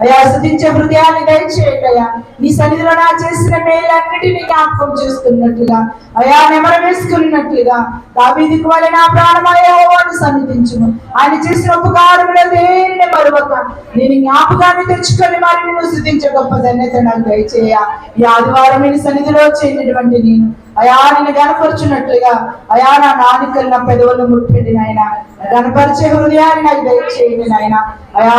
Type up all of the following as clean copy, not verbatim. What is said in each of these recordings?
అయా స్తుతించే హృదయాన్ని దయచేయండి అయ్యా. నీ సన్నిధిలో నా చేసిన మేలన్నిటినీ జ్ఞాపకం చేసుకున్నట్లుగా అయా నెమరు వేసుకున్నట్లుగా దావీదుకు వలె నా ప్రాణమయ్యా యెహోవాను సన్నిధించుము. ఆయన చేసిన ఉపకారములు దేనిని మరువక నేను జ్ఞాపకాన్ని తెచ్చుకొని మరి నిన్ను స్తుతించే గొప్ప ధన్యత నాకు దయచేయ. ఈ ఆదివారం నీ సన్నిధిలో చేరినటువంటి నేను అయా నిన్ను గనపరుచున్నట్లుగా అయా నా నాలుకలు నా పెదవులను ముట్టండి నాయన. గనపరిచే హృదయాన్ని నాకు దయచేయండి నాయన. అయా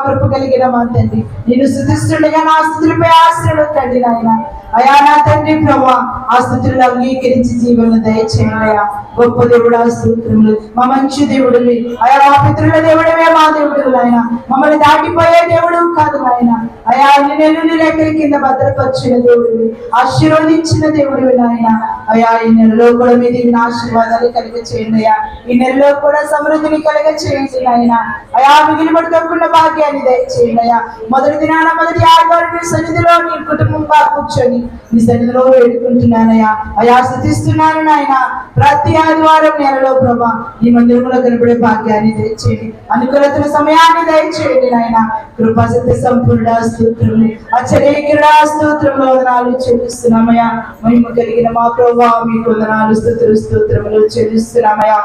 కృప కలిగిన మా తండ్రి నేను స్తుతిస్తుండగా నా స్తుతులపై ఆశ్రయించండి నాయన. అయా నా తండ్రి ప్రభా ఆ స్తుతులను అంగీకరించి జీవన దయచేయండి అయా. గొప్ప దేవుడు ఆ స్తోత్రములు. మా మంచి దేవుడు అయా, మా పితరుల దేవుడవే మా దేవుడు నాయన. మమ్మల్ని దాటిపోయే దేవుడు కాదు నాయన. అయా నిన్ను రెక్కల కింద భద్రపరిచిన దేవుడివి, ఆశీర్వదించిన దేవుడివి నాయన. అయా ఈ నెలలో కూడా మీ దీని ఆశీర్వాదాలు కలిగ చేయండి అయ్యా. ఈ నెలలో కూడా సమృద్ధిని కలిగ చేయండి నాయన. అయా మిగిలి పడుకోకుండా భాగ్యాన్ని దయచేయండి అయ్యా. మొదటి దినాన మొదటి ఆదివారం నీ సన్నిధిలో నీ కుటుంబంగా కూర్చొని నీ సన్నిధిలో వేడుకుంటున్నానయ్యా. అయా స్తుతిస్తున్నాను నాయన. ప్రతి ఆదివారం నెలలో ప్రభా ఈ మందిరంలో కనబడే భాగ్యాన్ని దయచేయండి, అనుకూలతల సమయాన్ని దయచేయండి నాయన. కృపా సత్య సంపూర్ణ స్తోత్రములు, ఆశ్చర్యకర స్తోత్రములు వందనాలు చెల్లిస్తున్నామయ్యా. మహిమ కలిగిన మా ప్రభా మీకు వందనాలు స్తోత్రములు చెల్లిస్తున్నామయ్యా.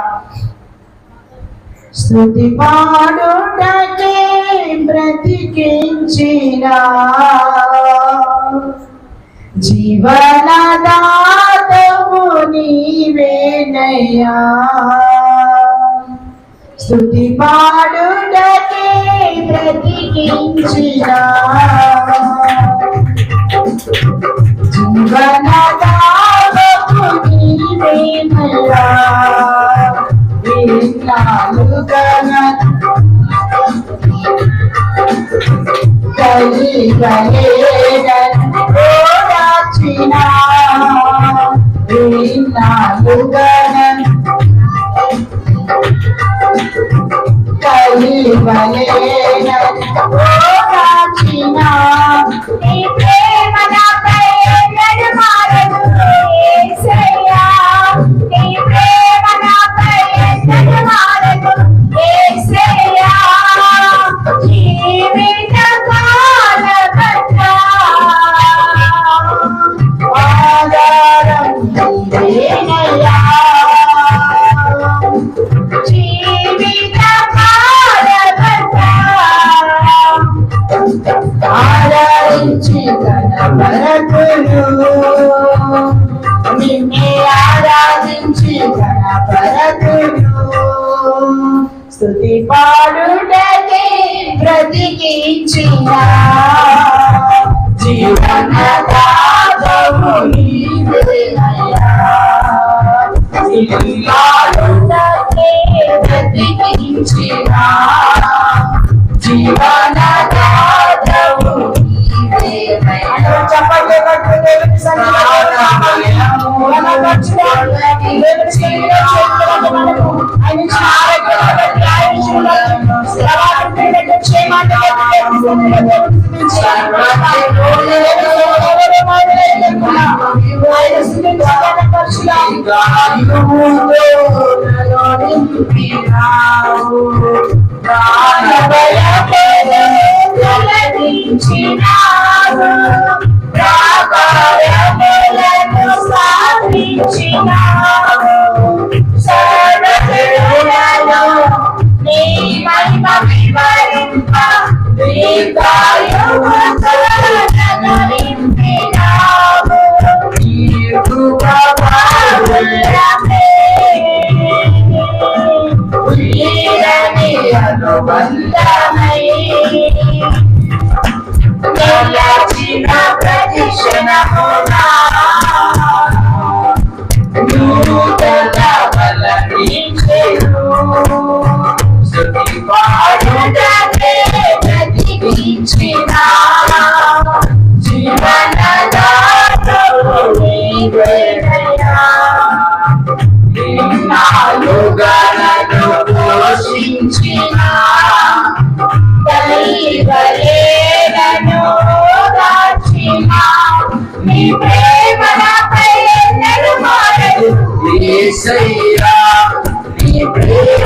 స్తుతి పాడుటకే బ్రతికించిన జీవనదాతవు నీవేనయ్యా. స్తుతి పాడుటకే బ్రతికించిన జీవనదాతవు నీవేనయ్యా. స్తుతి పాడుటకే బ్రతికించిన జీవనదాతవు నీవేనయ్యా. పాడుటకే బ్రతికించిన జీవనదాతవు నీవేనయ్యా. చెప్పండి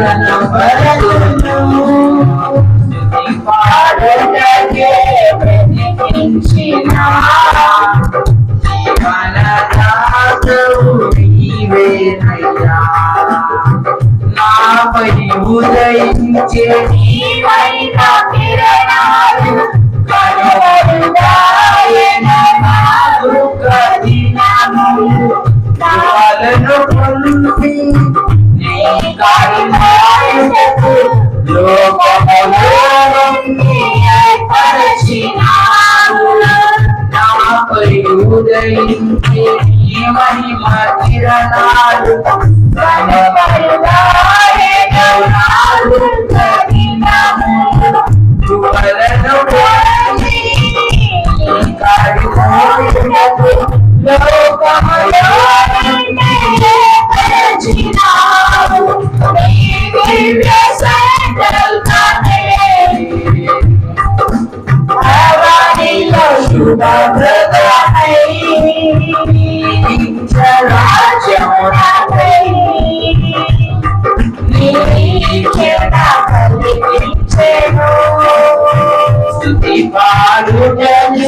కనబడును పాడుటకే బ్రతికించిన జీవనదాతవు నీవేనయ్యా నాపై ఉదయించే నీవైన కిరణాలు కనబడుగాయన నాకు కదినములు కాలను పొంది నీ కరుణాయుటకు లోకములో ఏర్పరచినావు నాపై ఉదయించే నీ మహిమ కిరణాలు కనబడుగాయన నాకు కదినములు తువలను పొంది నీ కరుణాయుటకు లోకములో ఏర్పరచినావు నీ దివ్య సంకల్పమే అవనిలో శుభప్రదమై రాజ్యమునకై నీకేన కలిగించెను స్తుతి పాడుటని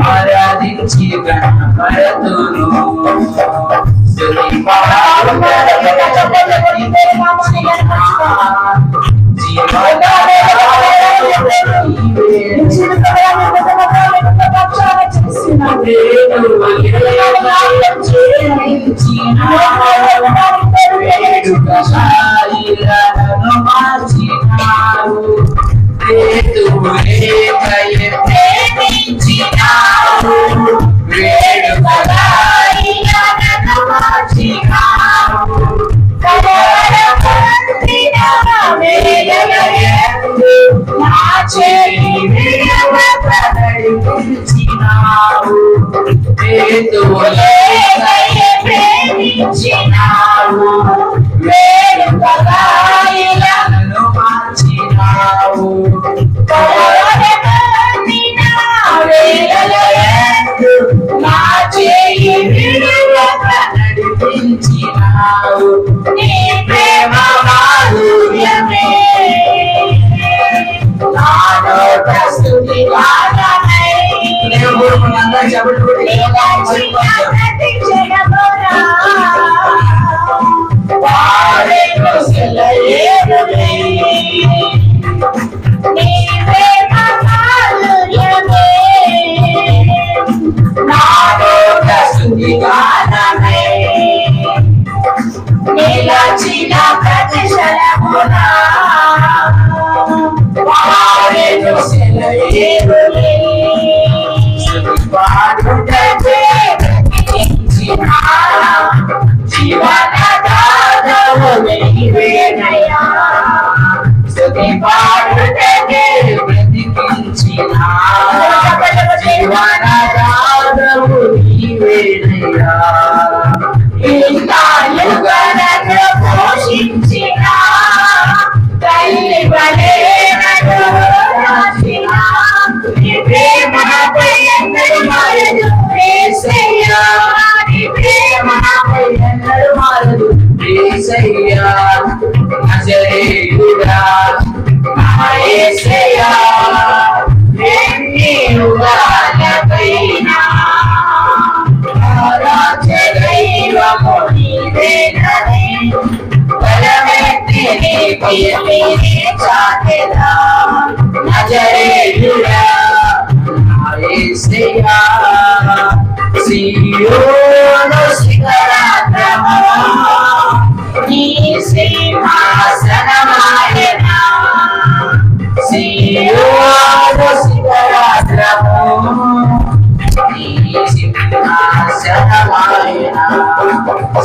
ఆరాధించి గణపరతును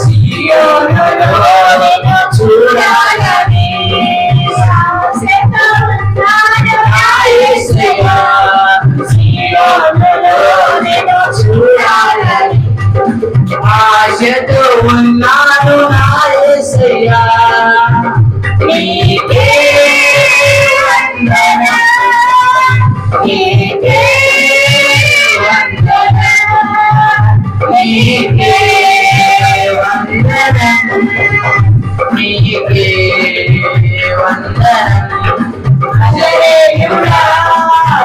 సియోనులో నిన్ను చూడాలని ఆశతో ఉన్నాను నా యేసయ్యా. సియోనులో నిన్ను చూడాలని ఆశతో ఉన్నాను నా యేసయ్యా. నీకే వందనం, నీకే వందనం, నీకే వందనం, నీకే వందనం. నజరేయుడా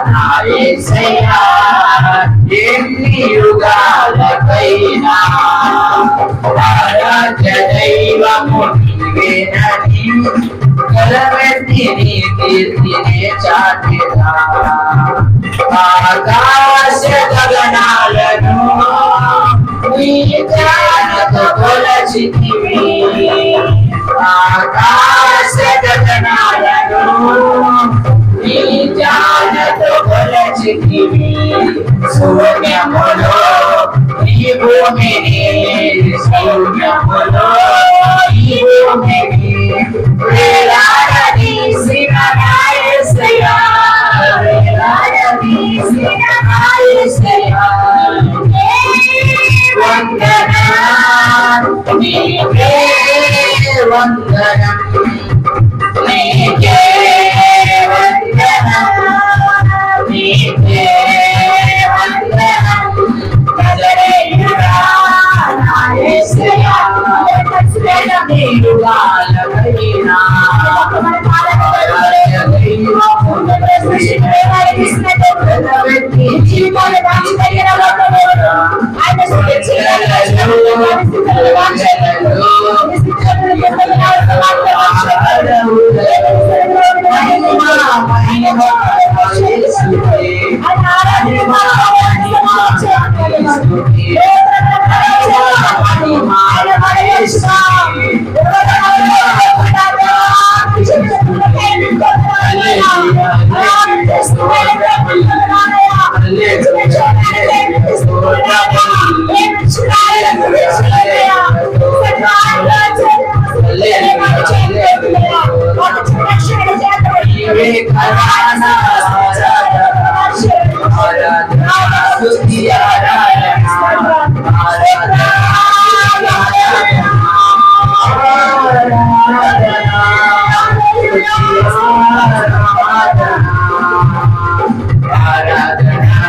నా యేసయ్యా, ఎన్ని యుగాలకైనా ఆరాధ్య దైవము నీవేనని కలవెత్తి నీ కీర్తినే చాటెదా. ఆకాశ గగనాలను నీ జ్ఞానతో కొలచితివి, ఆకాశ గగనాలను నీ జ్ఞానతో కొలచితివి. శూన్యములో ఈ భూమిని, శూన్యములో ఈ భూమిని వేలాడదీసిన నా యేసయ్యా, వేలాడదీసిన నా యేసయ్యా. వందనం, నీకే వందనం, నీకే వందనం, నీకే వందనం. నజరేయుడా నా యేసయ్యా, ఎన్ని యుగాలకైనా ఆరాధ్య దైవము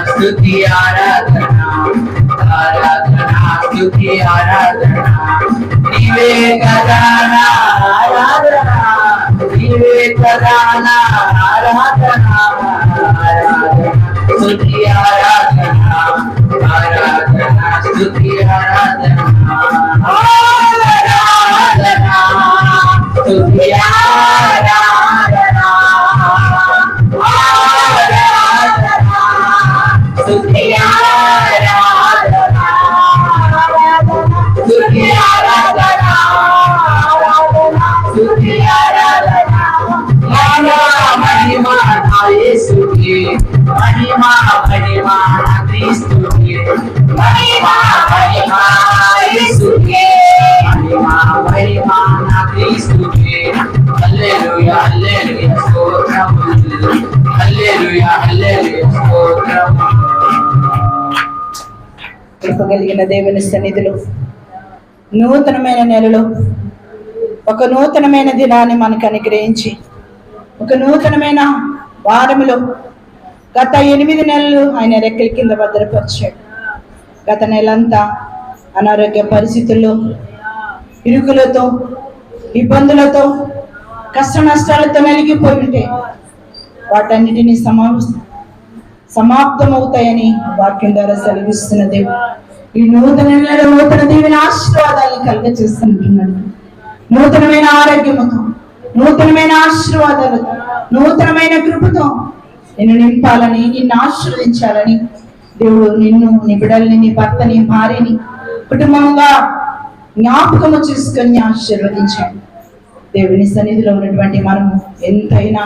స్తుతి ఆరాధన, ఆరాధన స్తుతి ఆరాధన. నీవే కదా నా ఆరాధన, నీవే కదా నా ఆరాధన, ఆరాధన స్తుతి ఆరాధన, ఆరాధన స్తుతి ఆరాధన, ఆరాధన స్తుతి ఆరాధన, స్తుతి ఆరాధన, స్తుతి ఆరాధన, స్తుతి ఆరాధన. మహిమ నా యేసుకే, మహిమ మహిమ నా క్రీస్తుకే, మహిమ మహిమ యేసుకే, మహిమ మహిమ నా క్రీస్తుకే. హల్లెలూయా హల్లెలూయా స్తోత్రములు, హల్లెలూయా హల్లెలూయా స్తోత్రములు. కృపగలిగిన దేవుని సన్నిధిలో నూతనమైన నెలలో ఒక నూతనమైన దినాన్ని మనకు అనుగ్రహించి, ఒక నూతనమైన వారములో గత 8 నెలలు ఆయన రెక్కల కింద భద్రపరిచాడు. గత నెలంతా అనారోగ్య పరిస్థితుల్లో, ఇరుకులతో, ఇబ్బందులతో, కష్ట నష్టాలతో నలిగిపోయి ఉంటే వాటన్నిటినీ సమాప్తమవుతాయని వాక్యం ద్వారా సెలవిస్తున్న దేవుడు ఈ నూతన నెలలో నూతన దేవుని ఆశీర్వాదాలను కలుగజేస్తుంటున్నాడు. నూతనమైన ఆరోగ్యముతో, నూతనమైన ఆశీర్వాదాలతో, నూతనమైన కృపతో నిన్ను నింపాలని, నిన్ను ఆశీర్వదించాలని దేవుడు నిన్ను, నీ బిడ్డల్ని, నీ భర్తని, భార్యని కుటుంబంగా జ్ఞాపకము చేసుకొని ఆశీర్వదించాడు. దేవుని సన్నిధిలో ఉన్నటువంటి మనము ఎంతైనా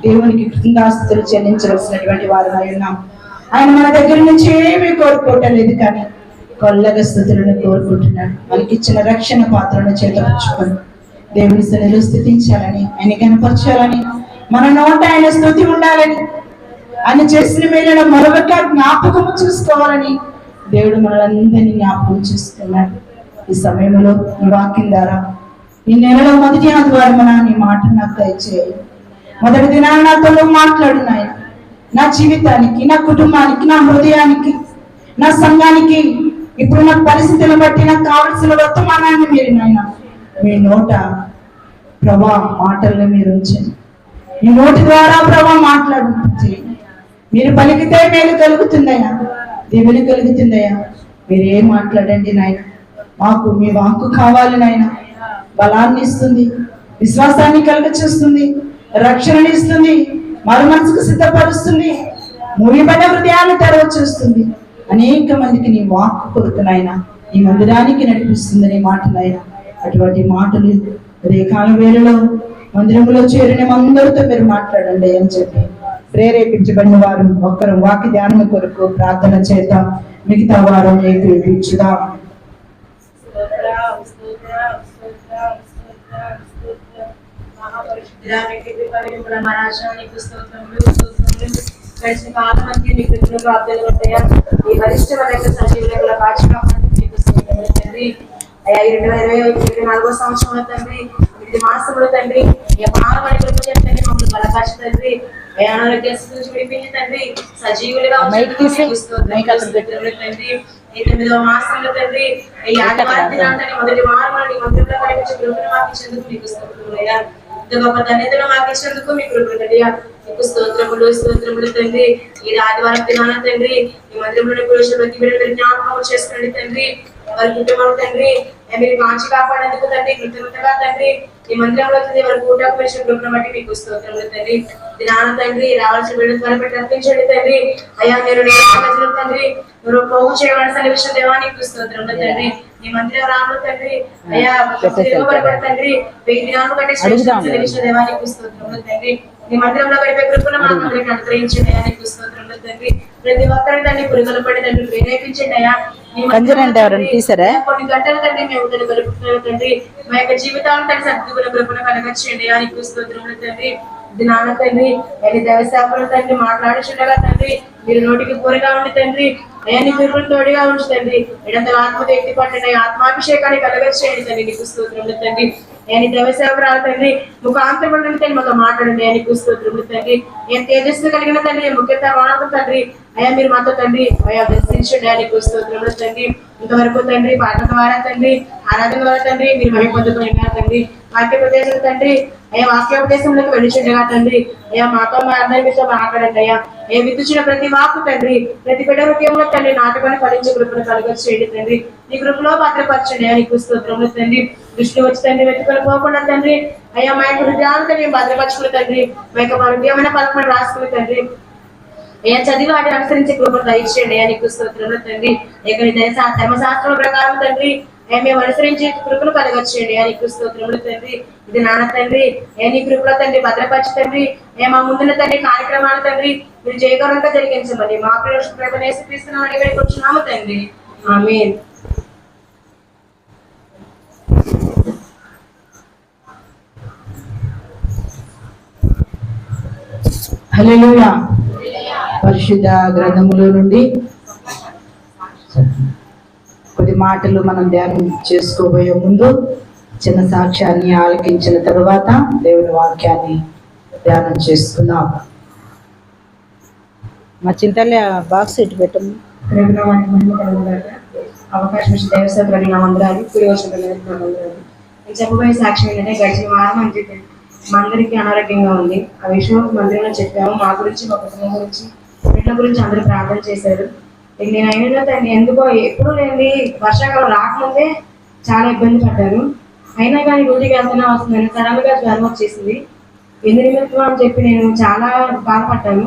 దేవునికి కృతజ్ఞతాస్తుతులు చెల్లించవలసినటువంటి వారు ఉన్నాం. ఆయన మన దగ్గర నుంచి ఏమీ కోరుకోవటం లేదు, కానీ కొల్లగా స్థుతులను కోరుకుంటున్నాడు. మనకి ఇచ్చిన రక్షణ పాత్రను చేతపరుచుకొని దేవుని సన్నిధిలో స్థుతించాలని, ఆయన కనపరచాలని, మన నోట ఆయన స్థుతి ఉండాలని, ఆయన చేసిన మేలును మరొక జ్ఞాపకము చూసుకోవాలని దేవుడు మనలందరినీ జ్ఞాపకం చేసుకున్నాడు. ఈ సమయంలో ఈ వాక్యం ద్వారా ఈ నెలలో మొదటి ఆదివారం నీ మాట నాకు దయచేయాలి. మొదటి దినాన్ని నాతో మాట్లాడు నాయన. నా జీవితానికి, నా కుటుంబానికి, నా హృదయానికి, నా సంఘానికి, ఇప్పుడు నా పరిస్థితులను బట్టి నాకు కావలసిన వర్తమానాన్ని మీరు నాయన మీ నోట ప్రభా మాటల్లో మీరు ఉంచండి. మీ నోటి ద్వారా ప్రభా మాట్లాడుతుంది. మీరు పలికితే మేలు కలుగుతుందయ్యా, దేవుని కలుగుతుందయ్యా. మీరు ఏం మాట్లాడండి నాయన. మాకు మీ వాక్కు కావాలి నాయన. బలాన్ని ఇస్తుంది, విశ్వాసాన్ని కలుగచేస్తుంది, రక్షణని ఇస్తుంది, మరు మనసుకు సిద్ధపరుస్తుంది, మూయబడ్డ హృదయాన్ని తెరవచేస్తుంది. అనేక మందికి నీ వాక్కు కొడుకునైనా ఈ మందిరానికి నడిపిస్తుందని మాటలైనా అటువంటి మాటలు ఉదయకాల వేళలో మందిరంలో చేరిన అందరితో మీరు మాట్లాడండి అని చెప్పి ప్రేరేపించబడిన వారు ఒక్కరు వాక్య ధ్యానం కొరకు ప్రార్థన చేద్దాం. మిగతా వారు ఏకీభవించుదాం. గడిచిన కాలం అంతా మీ కృపలో ప్రార్థనలు ఉంటాయా? ఈ వరిష్ఠమైన సజీవుల తండ్రి అయ్యా, 2024 సంవత్సరంలో తండ్రి, ఇది మాసంలో తండ్రి, ఈ మానవాళి కృప తండ్రి మమ్మల్ని బలపరచ తండ్రి, అనారోగ్య స్థితి విడిపించి తండ్రి సజీవులుగా తండ్రి. ఈ 9వ మాసంలో తండ్రి, ఈ ఆదివారం దినాన్ని మొదటి వారం మందిరంలో కనిపించే కృపను మాకు ఇచ్చేందుకు మీకు స్తోత్రములయ్యా. గొప్ప ధన్యతలు మాకు ఇచ్చేందుకు మీకు కృపణయ్యా. మీకు స్తోత్రములు తండ్రి. ఈ ఆదివారం దినాన తండ్రి ఈ మందిరంలోని పురుషులు ప్రతి బిడ్డలు జ్ఞాపకం చేసుకోండి తండ్రి. వారి కుటుంబం తండ్రి మీరు కాంచి కాపాడేందుకు తండ్రి కృతజ్ఞతగా తండ్రి ఈ మందిరంలో వారి కూటకు వేసిన కృపను బట్టి మీకు స్తోత్రములు తండ్రి. దినాన తండ్రి రావాల్సిన బిడ్డలు త్వరపెట్టి అర్పించండి తండ్రి. అయ్యా మీరు తండ్రి మీరు పోగు చేయవలసిన విషయం దేవానికి స్తోత్రములు తండ్రి. ఈ మందిరం రాములు తండ్రి అయ్యా తండ్రి 1000 దినాలు కట్టే విషయం దేవానికి స్తోత్రములు తండ్రి. ఈ మందిరంలో గడిపే కృపను మాకు అందరికీ అనుగ్రహించండి అయ్యా, నీకు స్తోత్రములు తండ్రి. ప్రతి ఒక్కరి తండ్రి పురుగులు పడి తండ్రి ప్రేరేపించండి అయ్యా. కొన్ని గంటలు తండ్రి మేము గడుపుతున్నాము తండ్రి. మా యొక్క జీవితాలను తండ్రి సద్గుణ కృపను కలగచ్చేయండి అయ్యా, నీకు స్తోత్రములు తండ్రి. దినాన తండ్రి దైవసేవకులు తండ్రి మాట్లాడుచుండగా తండ్రి మీరు నోటికి పూరగా ఉండి తండ్రి అయ్యా నీ కృపను తోడుగా ఉంచి తండ్రి. ఎడంతల ఆత్మతో ఎత్తి పట్టండి, ఆత్మాభిషేకాన్ని కలగచ్చేయండి తండ్రి, నీకు స్తోత్రములు తండ్రి. నేను దైవసేవకురాలు తండ్రి ముఖాంతరం తండ్రి మాతో మాట్లాడండి, నీకు స్తోత్రములు తండ్రి. నేను తేజస్సు కలిగిన తండ్రి ముఖ్యత వాడకం తండ్రి అయ్యా మీరు మాతో తండ్రి అయ్యా దర్శించండి, నీకు స్తోత్రములు తండ్రి. ఇంతవరకు తండ్రి పాటల ద్వారా తండ్రి ఆరాధన ద్వారా తండ్రి మీరు మహిమ పొందుతున్నారు తండ్రి. వాక్య ప్రదేశం తండ్రి అయ్యా వాక్యోపదేశంలోకి వెళ్ళిచుండగా తండ్రి అయ్యా మాతో మా అందరి మీతో మాట్లాడండి అయ్యా. ఏ విద్యుచిన ప్రతి వాకు తండ్రి ప్రతి బిడ్డ హృదయంలో తండ్రి నాటుకొని ఫలించే కృపను కలుగచ్చేయండి తండ్రి. నీ కృపలో భద్రపరచండి అయ్యా, నీకు స్తోత్రములు తండ్రి. దృష్టి వచ్చి తండ్రి వెతుకొని పోకుండా తండ్రి అయ్యా మా యొక్క హృదయాన్ని తండ్రి భద్రపరచుకుని తండ్రి మా యొక్క హృదయమైన పలకమని రాసుకుని తండ్రి అయ్యా చదివి వాటిని అనుసరించే కృపను దయచేయండి అయ్యా, నీకు స్తోత్రములు తండ్రి. ధర్మశాస్త్రం ప్రకారం తండ్రి మేము అనుసరించి కృపను కలగచ్చేయండి అయ్యా, నీకు స్తోత్రములు తండ్రి. ఇది నాన్న తండ్రి నీ కృపలో తండ్రి భద్రపరిచి తండ్రి మా ముందున్న తండ్రి కార్యక్రమాలు తండ్రి మీరు జయకరంగా జరిగించమని మా ప్రభువుని యేసుక్రీస్తునామమున అడిగి వేడుకొంచున్నాము తండ్రి, ఆమేన్. హల్లెలూయా. పరిశుద్ధ గ్రంథములో నుండి కొద్ది మాటలు మనం ధ్యానం చేసుకోబోయే ముందు చిన్న సాక్ష్యాన్ని ఆలకించిన తరువాత దేవుని వాక్యాన్ని ధ్యానం చేసుకుందాం. మా చింతలే బాక్స్ ఇటు పెట్టము. అవకాశం ఇచ్చిన దేవసేవకులు నా వందనాలు. కుడి వచ్చిన నేను చెప్పబోయే సాక్ష్యం ఏంటంటే గడిచిన వారం అని చెప్పి మా అందరికీ అనారోగ్యంగా ఉంది. ఆ విషయం మందిరంలో చెప్పాము. మా గురించి మా కుటుంబం గురించి బిడ్డల గురించి అందరూ ప్రార్థన చేశారు. నేను అయినా తండ్రి ఎందుకో ఎప్పుడూ లేని వర్షాకాలం రాకముందే చాలా ఇబ్బంది పడ్డాను. అయినా కానీ డ్యూటీకి వెళ్తున్నా వస్తున్నాను. సడన్గా జ్వరం వచ్చేసింది. ఎందు నిమిత్తం అని చెప్పి నేను చాలా బాధపడ్డాను.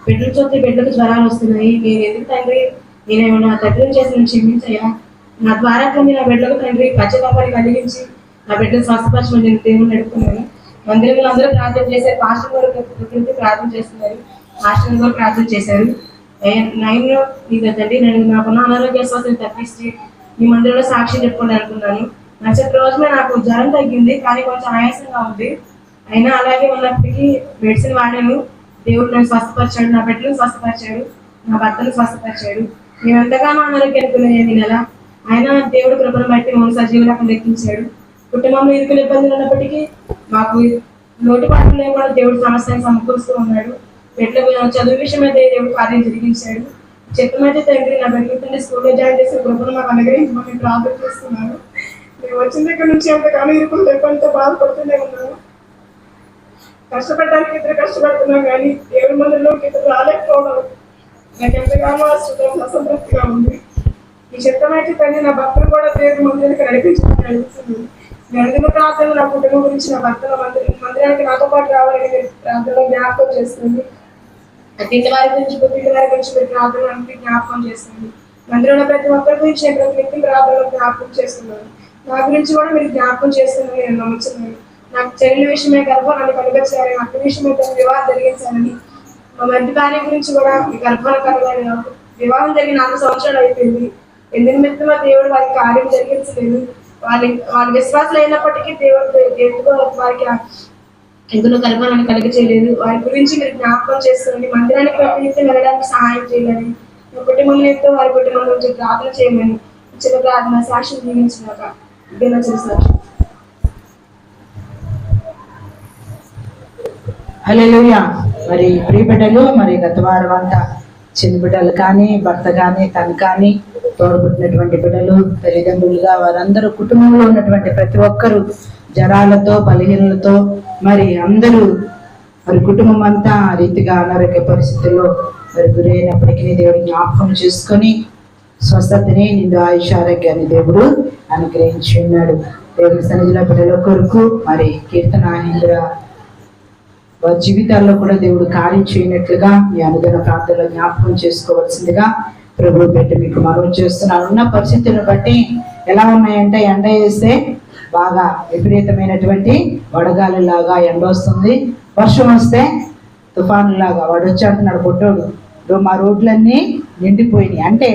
బిడ్డలు చూస్తే బిడ్డలకు జ్వరాలు వస్తున్నాయి. నేను ఎందుకు తండ్రి నేనేమన్నా తగ్గిన చేసి నేను క్షమించయ్యా. నా ద్వారా తండ్రి నా బిడ్డలకు తండ్రి పచ్చదొప్పని కలిగించి నా బిడ్డలు స్వస్థపరచమని నేను దేవుని నడుపుకున్నాను. మందిరంలో అందరూ ప్రార్థన చేశారు. పాస్టర్ గారు ప్రార్థన చేస్తున్నారు. పాస్టర్ గారు ప్రార్థన చేశారు. 9లో ఇది తండ్రి, నేను నాకున్న అనారోగ్య స్వాస్థ్యం తప్పిస్తే మీ మందిరంలో సాక్షి చెప్పుకోండి అనుకున్నాను. నక్షత్ర రోజున నాకు జ్వరం తగ్గింది, కానీ కొంచెం ఆయాసంగా ఉంది. అయినా అలాగే ఉన్నప్పటికీ మెడిసిన్ వాడాను. దేవుడు నన్ను స్వస్థపరిచాడు, నా బిడ్డలను స్వస్థపరిచాడు, నా భర్తను స్వస్థపరిచాడు. మేము ఎంతగానో అనారోగ్యానికి గురయ్యేది నెల. ఆయన దేవుడు కృపను బట్టి మమ్మల్ని సజీవులకు లెక్కించాడు. కుటుంబంలో ఇరుకుల ఇబ్బందులు ఉన్నప్పటికీ మాకు లోటుపాట్లు లేకుండా దేవుడు సమస్యను సమకూరుస్తూ ఉన్నాడు. బిడ్డల చదువు విషయం అయితే దేవుడు కార్యం జరిగించాడు. చెప్పమైతే తండ్రి, నా బిడ్డలు స్కూల్లో జాయిన్ చేసే కృపను మాకు అనుగ్రహించమని ప్రార్థన చేస్తున్నాను. మేము వచ్చిన దగ్గర నుంచి ఎంతగానో ఇరుకులు లేకుండా బాధపడుతూనే ఉన్నాను. కష్టపడడానికి ఇద్దరు కష్టపడుతున్నాం, కానీ దేవుడి మందిలోకి ఇద్దరు రాలేకపోవడం నాకు ఎంతగానో అసంతృప్తిగా ఉంది. ఈ చిత్తమైతే తండ్రి, నా భక్తులు కూడా దేవుడి మందిరానికి నడిపించడానికి అనిపిస్తుంది. నడిగిన ప్రాంతంలో నా కుటుంబం గురించి, నా భర్తల మందిరానికి నాతో పాటు రావాలని ప్రాంతంలో జ్ఞాపకం చేస్తుంది. తిండి వారి గురించి, పుట్టిన వారి గురించి మీరు ప్రాంతానికి జ్ఞాపకం చేస్తుంది. మందిరంలో ప్రతి ఒక్కరి గురించి నేను ప్రతి వ్యక్తిని ప్రాంతంలో జ్ఞాపకం చేస్తున్నాను. నా గురించి కూడా మీరు జ్ఞాపకం చేస్తున్నాను నేను నమ్ముతున్నాను. నాకు చెల్లి విషయమే గర్భాన్ని కలుగచ్చారని, అక్క విషయమే తన వివాహం జరిగించాలని, మా మధ్య భార్య గురించి కూడా ఈ గర్భాన్ని కలగాలి. నాకు వివాహం జరిగిన 4 సంవత్సరాలు అయిపోయింది. ఎందుకు మిత్రమా దేవుడు వారికి కార్యం జరిగించలేదు. వాళ్ళ విశ్వాసాలు అయినప్పటికీ దేవుడు వారికి ఎందులో కల్పనని కలిగి చేయలేదు. వారి గురించి మీరు జ్ఞాపకం చేస్తుంది. మందిరానికి ప్రతినిత్యం వెళ్ళడానికి సహాయం చేయాలని, మా కుటుంబంలో ఎంతో వారి కుటుంబం గురించి ప్రార్థన చేయమని చిన్న ప్రార్థన సాక్షి జీవించినాక ఇదేనా చేస్తారు. హల్లెలూయా. మరి ప్రియ బిడ్డలు, మరి గత వారం అంతా చిన్న బిడ్డలు కానీ, భర్త కానీ, తను కానీ, తోడుపుట్టినటువంటి బిడ్డలు, తల్లిదండ్రులుగా వారందరూ కుటుంబంలో ఉన్నటువంటి ప్రతి ఒక్కరూ జ్వరాలతో, బలహీనలతో మరి అందరూ మరి కుటుంబం అంతా ఆ రీతిగా అనారోగ్య పరిస్థితుల్లో మరి గురైనప్పటికీ దేవుడు జ్ఞాపకం చేసుకొని స్వస్థతని, నిండు ఆయుష్ ఆరోగ్యాన్ని దేవుడు అనుగ్రహించి ఉన్నాడు. దేవుని సన్నిధిలో బిడ్డల కొరకు మరి కీర్తన ఇంద్ర వారి జీవితాల్లో కూడా దేవుడు కార్యం చేయనట్లుగా మీ అనుదిన ప్రాంతంలో జ్ఞాపకం చేసుకోవాల్సిందిగా ప్రభు పెట్టి మీకు మనవి చేస్తున్నాను. ఉన్న పరిస్థితులను బట్టి ఎలా ఉన్నాయంటే, ఎండ వేస్తే బాగా విపరీతమైనటువంటి వడగాలి లాగా ఎండ వస్తుంది, వర్షం వస్తే తుఫాను లాగా వాడు వచ్చి అంటున్నాడు పొట్టోడు, మా రోడ్లన్నీ నిండిపోయినాయి అంటే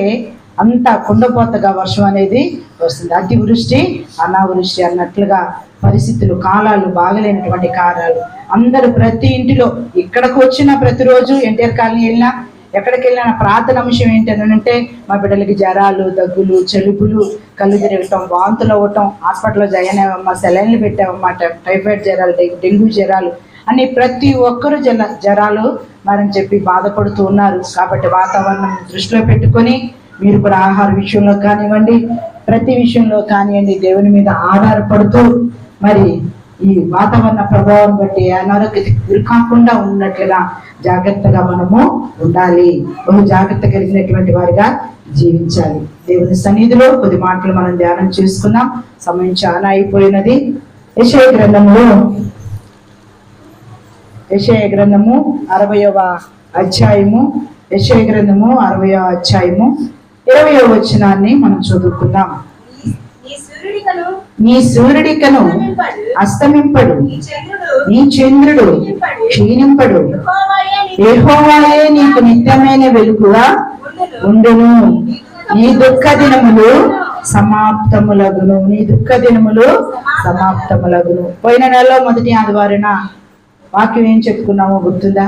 అంత కుండపోతగా వర్షం అనేది వస్తుంది. అతివృష్టి అనావృష్టి అన్నట్లుగా పరిస్థితులు, కాలాలు బాగలేనటువంటి కాలాలు. అందరూ ప్రతి ఇంటిలో ఇక్కడికి వచ్చిన ప్రతిరోజు ఎన్టీఆర్ కాలనీ వెళ్ళినా, ఎక్కడికి వెళ్ళిన ప్రార్థన అంశం ఏంటంటే మా బిడ్డలకి జ్వరాలు, దగ్గులు, జలుబులు, కళ్ళు తిరగటం, వాంతులు అవ్వటం, హాస్పిటల్లో జాయిన్ అయ్యామమ్మా, సెలైన్లు పెట్టామమ్మా, టైఫాయిడ్ జ్వరాలు, డెంగ్యూ జ్వరాలు అని ప్రతి ఒక్కరు జ్వరాలు మరని చెప్పి బాధపడుతూ ఉన్నారు. కాబట్టి వాతావరణం దృష్టిలో పెట్టుకొని మీరు కూడా ఆహార విషయంలో కానివ్వండి, ప్రతి విషయంలో కానివ్వండి దేవుని మీద ఆధారపడుతూ మరి ఈ వాతావరణ ప్రభావం బట్టి అనారోగ్యత గురి కాకుండా ఉన్నట్లుగా జాగ్రత్తగా మనము ఉండాలి. బహు జాగ్రత్త కలిగినటువంటి వారిగా జీవించాలి. దేవుని సన్నిధిలో కొద్ది మాటలు మనం ధ్యానం చేసుకుందాం. సమయం చాలా అయిపోయినది. యెషయా గ్రంథము 60వ అధ్యాయము, యెషయా గ్రంథము 60వ అధ్యాయము 20వ వచనాన్ని మనం చదువుకుందాం. నీ సూర్యుడికను అస్తమింపడు, నీ చంద్రుడు క్షీణింపడు, యెహోవాయే నీకు నిత్యమైన వెలుగుగా ఉండును. నీ దుఃఖ దినములు సమాప్తములగును, నీ దుఃఖ దినములు సమాప్తములగును. పోయిన నెలలో మొదటి ఆదివారాన వాక్యం ఏం చెప్పుకున్నామో గుర్తుందా?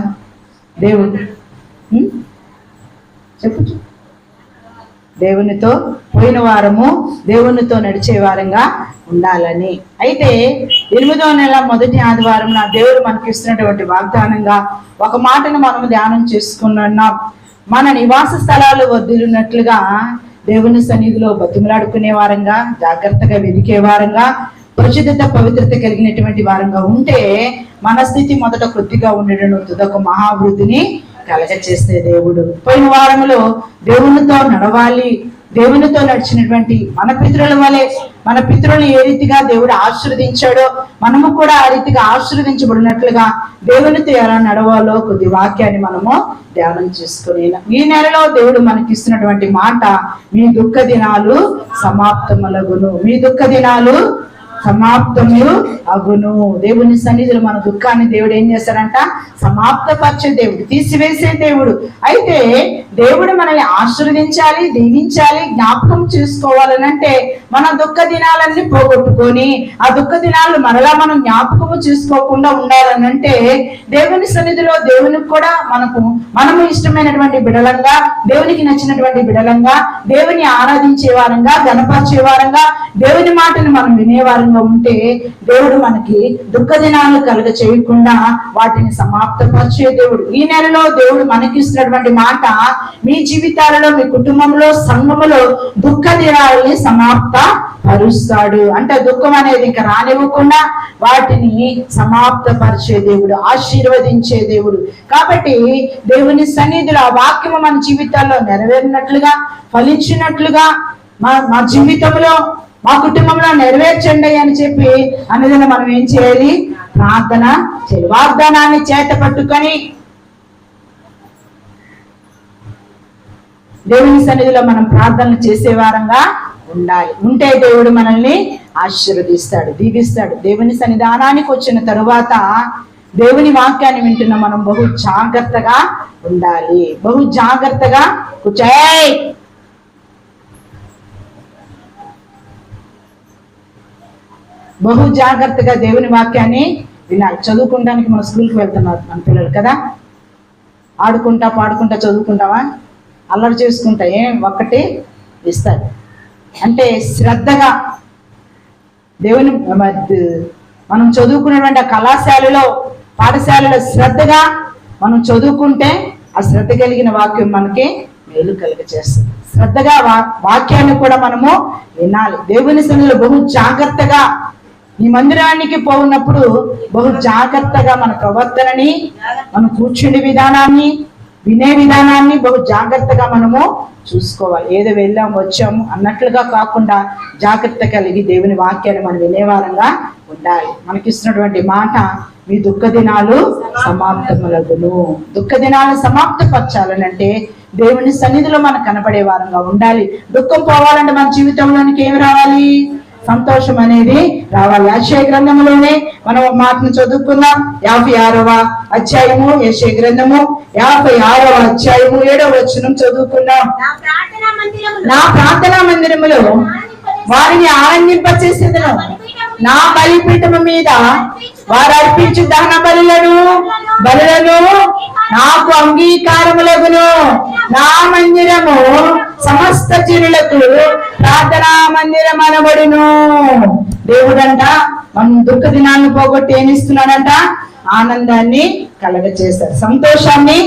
దేవుడు చెప్పు. దేవునితో పోయిన వారము దేవునితో నడిచే వారంగా ఉండాలని. అయితే 8వ నెల మొదటి ఆదివారం నా దేవుడు మనకి ఇస్తున్నటువంటి వాగ్దానంగా ఒక మాటను మనం ధ్యానం చేసుకున్నాం. మన నివాస స్థలాలు వదిలినట్లుగా దేవుని సన్నిధిలో బతిమలాడుకునే వారంగా, జాగ్రత్తగా వెదికే వారంగా, పరిశుద్ధత పవిత్రత కలిగినటువంటి వారంగా ఉంటే మన స్థితి మొదట కొద్దిగా ఉండడం తుదొక మహావృద్ధిని కలగ చేస్తే దేవుడు. పోయిన వారంలో దేవునితో నడవాలి, దేవునితో నడిచినటువంటి మన పితరుల వలె, మన పితరులను ఏ రీతిగా దేవుడు ఆశీర్వదించాడో మనము కూడా ఆ రీతిగా ఆశీర్వదించబడినట్లుగా దేవునితో ఎలా నడవాలో కొద్ది వాక్యాన్ని మనము ధ్యానం చేసుకుని ఈ నెలలో దేవుడు మనకి ఇస్తున్నటువంటి మాట, మీ దుఃఖ దినాలు సమాప్తములగును. మీ దుఃఖ దినాలు సమాప్తము అగును. దేవుని సన్నిధిలో మన దుఃఖాన్ని దేవుడు ఏం చేస్తాడంట? సమాప్తపరిచే దేవుడు, తీసివేసే దేవుడు. అయితే దేవుడు మనల్ని ఆశీర్వదించాలి, దీవించాలి, జ్ఞాపకం చేసుకోవాలనంటే మన దుఃఖ దినాలన్నీ పోగొట్టుకొని ఆ దుఃఖ దినాలు మరలా మనం జ్ఞాపకము చేసుకోకుండా ఉండాలనంటే దేవుని సన్నిధిలో దేవునికి కూడా మనము ఇష్టమైనటువంటి బిడలంగా, దేవునికి నచ్చినటువంటి బిడలంగా, దేవుని ఆరాధించే వారంగా, గణపరిచే వారంగా, దేవుని మాటను మనం వినేవారంగా ఉంటే దేవుడు మనకి దుఃఖ దినాలు కలుగ చేయకుండా వాటిని సమాప్తపరిచే దేవుడు. ఈ నెలలో దేవుడు మనకి ఇస్తున్నటువంటి మాట, మీ జీవితాలలో, మీ కుటుంబంలో, సంఘములో దుఃఖ దినాలని సమాప్త పరుస్తాడు. అంటే దుఃఖం అనేది ఇంకా రానివ్వకుండా వాటిని సమాప్తపరిచే దేవుడు, ఆశీర్వదించే దేవుడు. కాబట్టి దేవుని సన్నిధిలో ఆ వాక్యము మన జీవితాల్లో నెరవేరినట్లుగా, ఫలించినట్లుగా మా జీవితంలో, మా కుటుంబంలో నెరవేర్చండి అని చెప్పి అనేది మనం ఏం చేయాలి? ప్రార్థన చేయాలి. వాగ్దానాన్ని చేత పట్టుకొని దేవుని సన్నిధిలో మనం ప్రార్థనలు చేసే వారంగా ఉండాలి. ఉంటే దేవుడు మనల్ని ఆశీర్వదిస్తాడు, దీవిస్తాడు. దేవుని సన్నిధానానికి వచ్చిన తరువాత దేవుని వాక్యాన్ని వింటున్న మనం బహు జాగ్రత్తగా ఉండాలి. బహు జాగ్రత్తగా కూర్చోయ్. బహు జాగ్రత్తగా దేవుని వాక్యాన్ని వినాలి. చదువుకోవడానికి మన స్కూల్కి వెళ్తున్నారు మన పిల్లలు కదా, ఆడుకుంటా పాడుకుంటా చదువుకుంటావా? అల్లరి చేసుకుంటా ఒక్కటి ఇస్తారు. అంటే శ్రద్ధగా దేవుని మనం చదువుకున్నటువంటి కళాశాలలో, పాఠశాలలో శ్రద్ధగా మనం చదువుకుంటే ఆ శ్రద్ధ కలిగిన వాక్యం మనకి మేలు కలుగ చేస్తుంది. శ్రద్ధగా వాక్యాన్ని కూడా మనము వినాలి. దేవుని సన్నిధిలో బహు జాగ్రత్తగా, ఈ మందిరానికి పోయినప్పుడు బహు జాగ్రత్తగా మన ప్రవర్తనని, మన కూర్చుండే విధానాన్ని, వినే విధానాన్ని బహు జాగ్రత్తగా మనము చూసుకోవాలి. ఏదో వెళ్ళాము వచ్చాము అన్నట్లుగా కాకుండా జాగ్రత్త కలిగి దేవుని వాక్యాన్ని మనం వినేవారంగా ఉండాలి. మనకిస్తున్నటువంటి మాట, మీ దుఃఖ దినాలు సమాప్తములగును. దుఃఖ దినాలు సమాప్తపరచాలనంటే దేవుని సన్నిధిలో మనం కనబడే వారంగా ఉండాలి. దుఃఖం పోవాలంటే మన జీవితంలోనికి ఏమి రావాలి? సంతోషం అనేది రావాలి. యెషయా గ్రంథంలోనే మనం ఒక మాటను చదువుకుందాం. 56వ అధ్యాయము, యెషయా గ్రంథము 56వ అధ్యాయము 7వ వచనం చదువుకుందాం. నా ప్రార్థనా మందిరములో వారిని ఆనందింపచేసేదను, నా బలిపీఠము మీద వారు అర్పించు దహన బలులను నాకు అంగీకారములగును. నా మందిరము సమస్త జనులకు ప్రార్థనా మందిరం అనబడును. దేవుడంట మనం దుఃఖ దినాన్ని పోగొట్టి ఏమిస్తున్నాడంట? ఆనందాన్ని కలగ చేస్తాడు, సంతోషాన్ని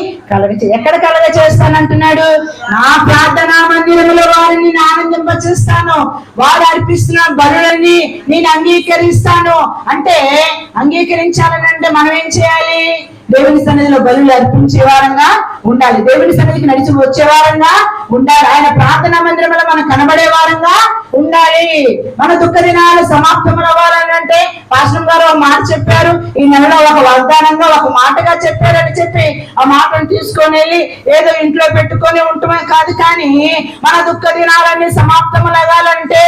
ఎక్కడ కలగ చేస్తానంటున్నాడు? నా ప్రార్థనా మందిరములో వారిని నేను ఆనందింపచేస్తాను, వారు అర్పిస్తున్న బలులని నేను అంగీకరిస్తాను. అంటే అంగీకరించాలని అంటే మనం ఏం చేయాలి? దేవుని సన్నిధిలో బలులు అర్పించే వారంగా ఉండాలి. దేవుని సన్నిధికి నడిచి వచ్చే వారంగా ఉండాలి. ఆయన ప్రార్థనా మందిరంలో మనం కనబడే వారంగా ఉండాలి. మన దుఃఖ దినాలు సమాప్తములు అవ్వాలని అంటే పాస్టర్ గారు ఒక మాట చెప్పారు, ఈ నెలలో ఒక వాగ్దానంగా, ఒక మాటగా చెప్పారని చెప్పి ఆ మాటను తీసుకొని వెళ్ళి ఏదో ఇంట్లో పెట్టుకొని ఉండటమే కాదు. కానీ మన దుఃఖ దినాలన్నీ సమాప్తములు అవ్వాలంటే,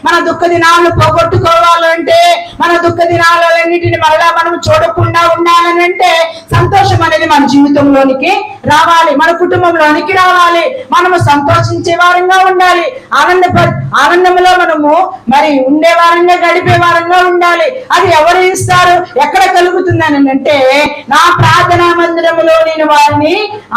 మన దుఃఖ దినాలను పోగొట్టుకోవాలంటే, మన దుఃఖ దినాలన్నిటిని మరలా మనం చూడకుండా ఉండాలని అంటే సంతోషం అనేది మన జీవితంలోనికి రావాలి, మన కుటుంబంలోనికి రావాలి. మనము సంతోషించే వారంగా ఉండాలి. ఆనందంలో మనము మరి ఉండే వారంగా, గడిపే వారంగా ఉండాలి. అది ఎవరు ఇస్తారు? ఎక్కడ కలుగుతుందని అంటే, నా ప్రార్థనా మందిరములో నేను వారిని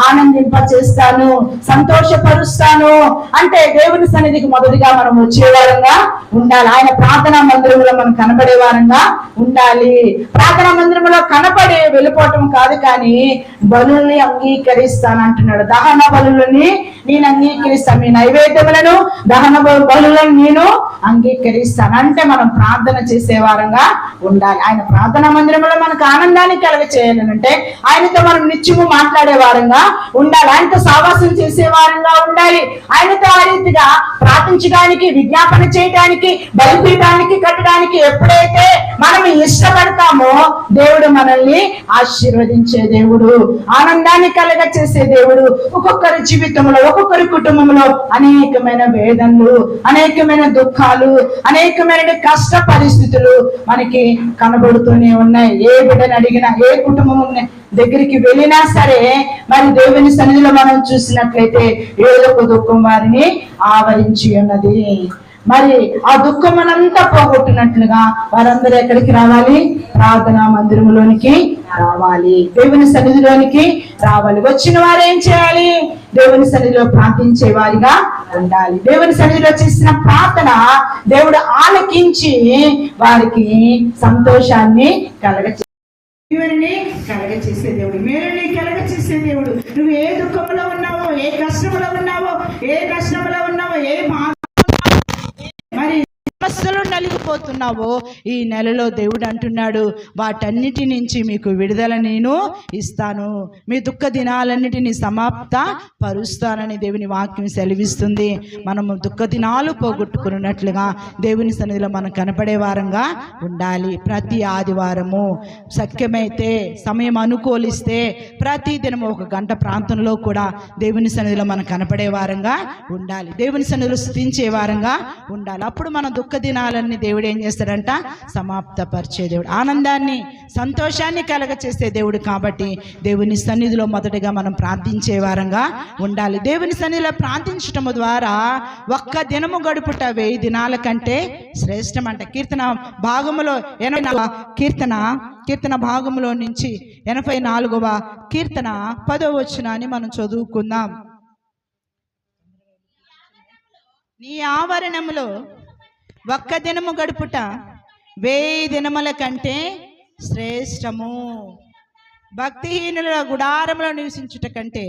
ఆనందింపచేస్తాను, సంతోషపరుస్తాను. అంటే దేవుని సన్నిధికి మొదటిగా మనం వచ్చే వారంగా ఉండాలి. ఆయన ప్రార్థనా మందిరంలో మనం కనబడే వారంగా ఉండాలి. ప్రార్థనా మందిరంలో కనపడి వెళ్ళిపోవటం కాదు, కానీ బలుల్ని అంగీకరిస్తాను అంటున్నాడు. దహన బలులని నేను అంగీకరిస్తాను, మీ నైవేద్యములను, దహన బలులను నేను అంగీకరిస్తాను. అంటే మనం ప్రార్థన చేసే వారంగా ఉండాలి. ఆయన ప్రార్థనా మందిరంలో మనకు ఆనందాన్ని కలగ చేయాలంటే ఆయనతో మనం నిత్యము మాట్లాడే వారంగా ఉండాలి. ఆయనతో సావాసం చేసే వారంగా ఉండాలి. ఆయనతో ఆ రీతిగా ప్రార్థించడానికి, విజ్ఞాపన చేయడానికి, బలిపీఠానికి కట్టడానికి ఎప్పుడైతే మనం ఇష్టపడతామో దేవుడు మనల్ని ఆశీర్వదించే దేవుడు, ఆనందాన్ని కలగ చేసే దేవుడు ఒక్కొక్కరి జీవితంలో, ఒక్కొక్కరి కుటుంబంలో అనేకమైన వేదనలు, అనేకమైన దుఃఖాలు, అనేకమైన కష్ట పరిస్థితులు మనకి కనబడుతూనే ఉన్నాయి. ఏ బిడ్డని అడిగినా, ఏ కుటుంబం దగ్గరికి వెళ్ళినా సరే మరి దేవుని సన్నిధిలో మనం చూసినట్లయితే ఏదో ఒక దుఃఖం వారిని ఆవరించి ఉన్నది. మరి ఆ దుఃఖమనంతా పోగొట్టినట్లుగా వారందరూ ఎక్కడికి రావాలి? ప్రార్థనా మందిరంలోనికి రావాలి, దేవుని సన్నిధిలోనికి రావాలి. వచ్చిన వారు ఏం చేయాలి? దేవుని సన్నిధిలో ప్రార్థించే వారిగా ఉండాలి. దేవుని సన్నిధిలో చేసిన ప్రార్థన దేవుడు ఆలకించి వారికి సంతోషాన్ని కలగచేసే దేవుడు, మేలుని కలగచేసే దేవుడు. నువ్వు ఏ దుఃఖంలో ఉన్నావో, ఏ కష్టంలో ఉన్నావో, ఏ బాధ, మరి సమస్యలు నలిగిపోతున్నావో ఈ నెలలో దేవుడు అంటున్నాడు, వాటన్నిటి నుంచి మీకు విడుదల నేను ఇస్తాను, మీ దుఃఖ దినాలన్నిటినీ సమాప్త పరుస్తానని దేవుని వాక్యం సెలవిస్తుంది. మనము దుఃఖ దినాలు పోగొట్టుకున్నట్లుగా దేవుని సన్నిధిలో మనం కనపడే వారంగా ఉండాలి. ప్రతి ఆదివారము శక్యమైతే సమయం అనుకూలిస్తే ప్రతి దినము 1 గంట ప్రాంతంలో కూడా దేవుని సన్నిధిలో మనం కనపడే వారంగా ఉండాలి. దేవుని సన్నిధిలో స్తుతించే వారంగా ఉండాలి. అప్పుడు మన దుఃఖ దినాలన్నీ దేవుడు ఏం చేస్తాడంట? సమాప్తపరిచే దేవుడు, ఆనందాన్ని, సంతోషాన్ని కలగచేసే దేవుడు. కాబట్టి దేవుని సన్నిధిలో మొదటగా మనం ప్రార్థించే వారంగా ఉండాలి. దేవుని సన్నిధిలో ప్రార్థించటము ద్వారా 1 దినము గడుపుట 1000 దినాల కంటే శ్రేష్టం అంట. కీర్తన భాగములో 84 కీర్తన భాగములో నుంచి 84వ కీర్తన 10వ వచనాన్ని మనం చదువుకుందాం. నీ ఆవరణములో 1 దినము గడుపుట 1000 దినముల కంటే శ్రేష్టము. భక్తిహీనుల గుడారములో నివసించుట కంటే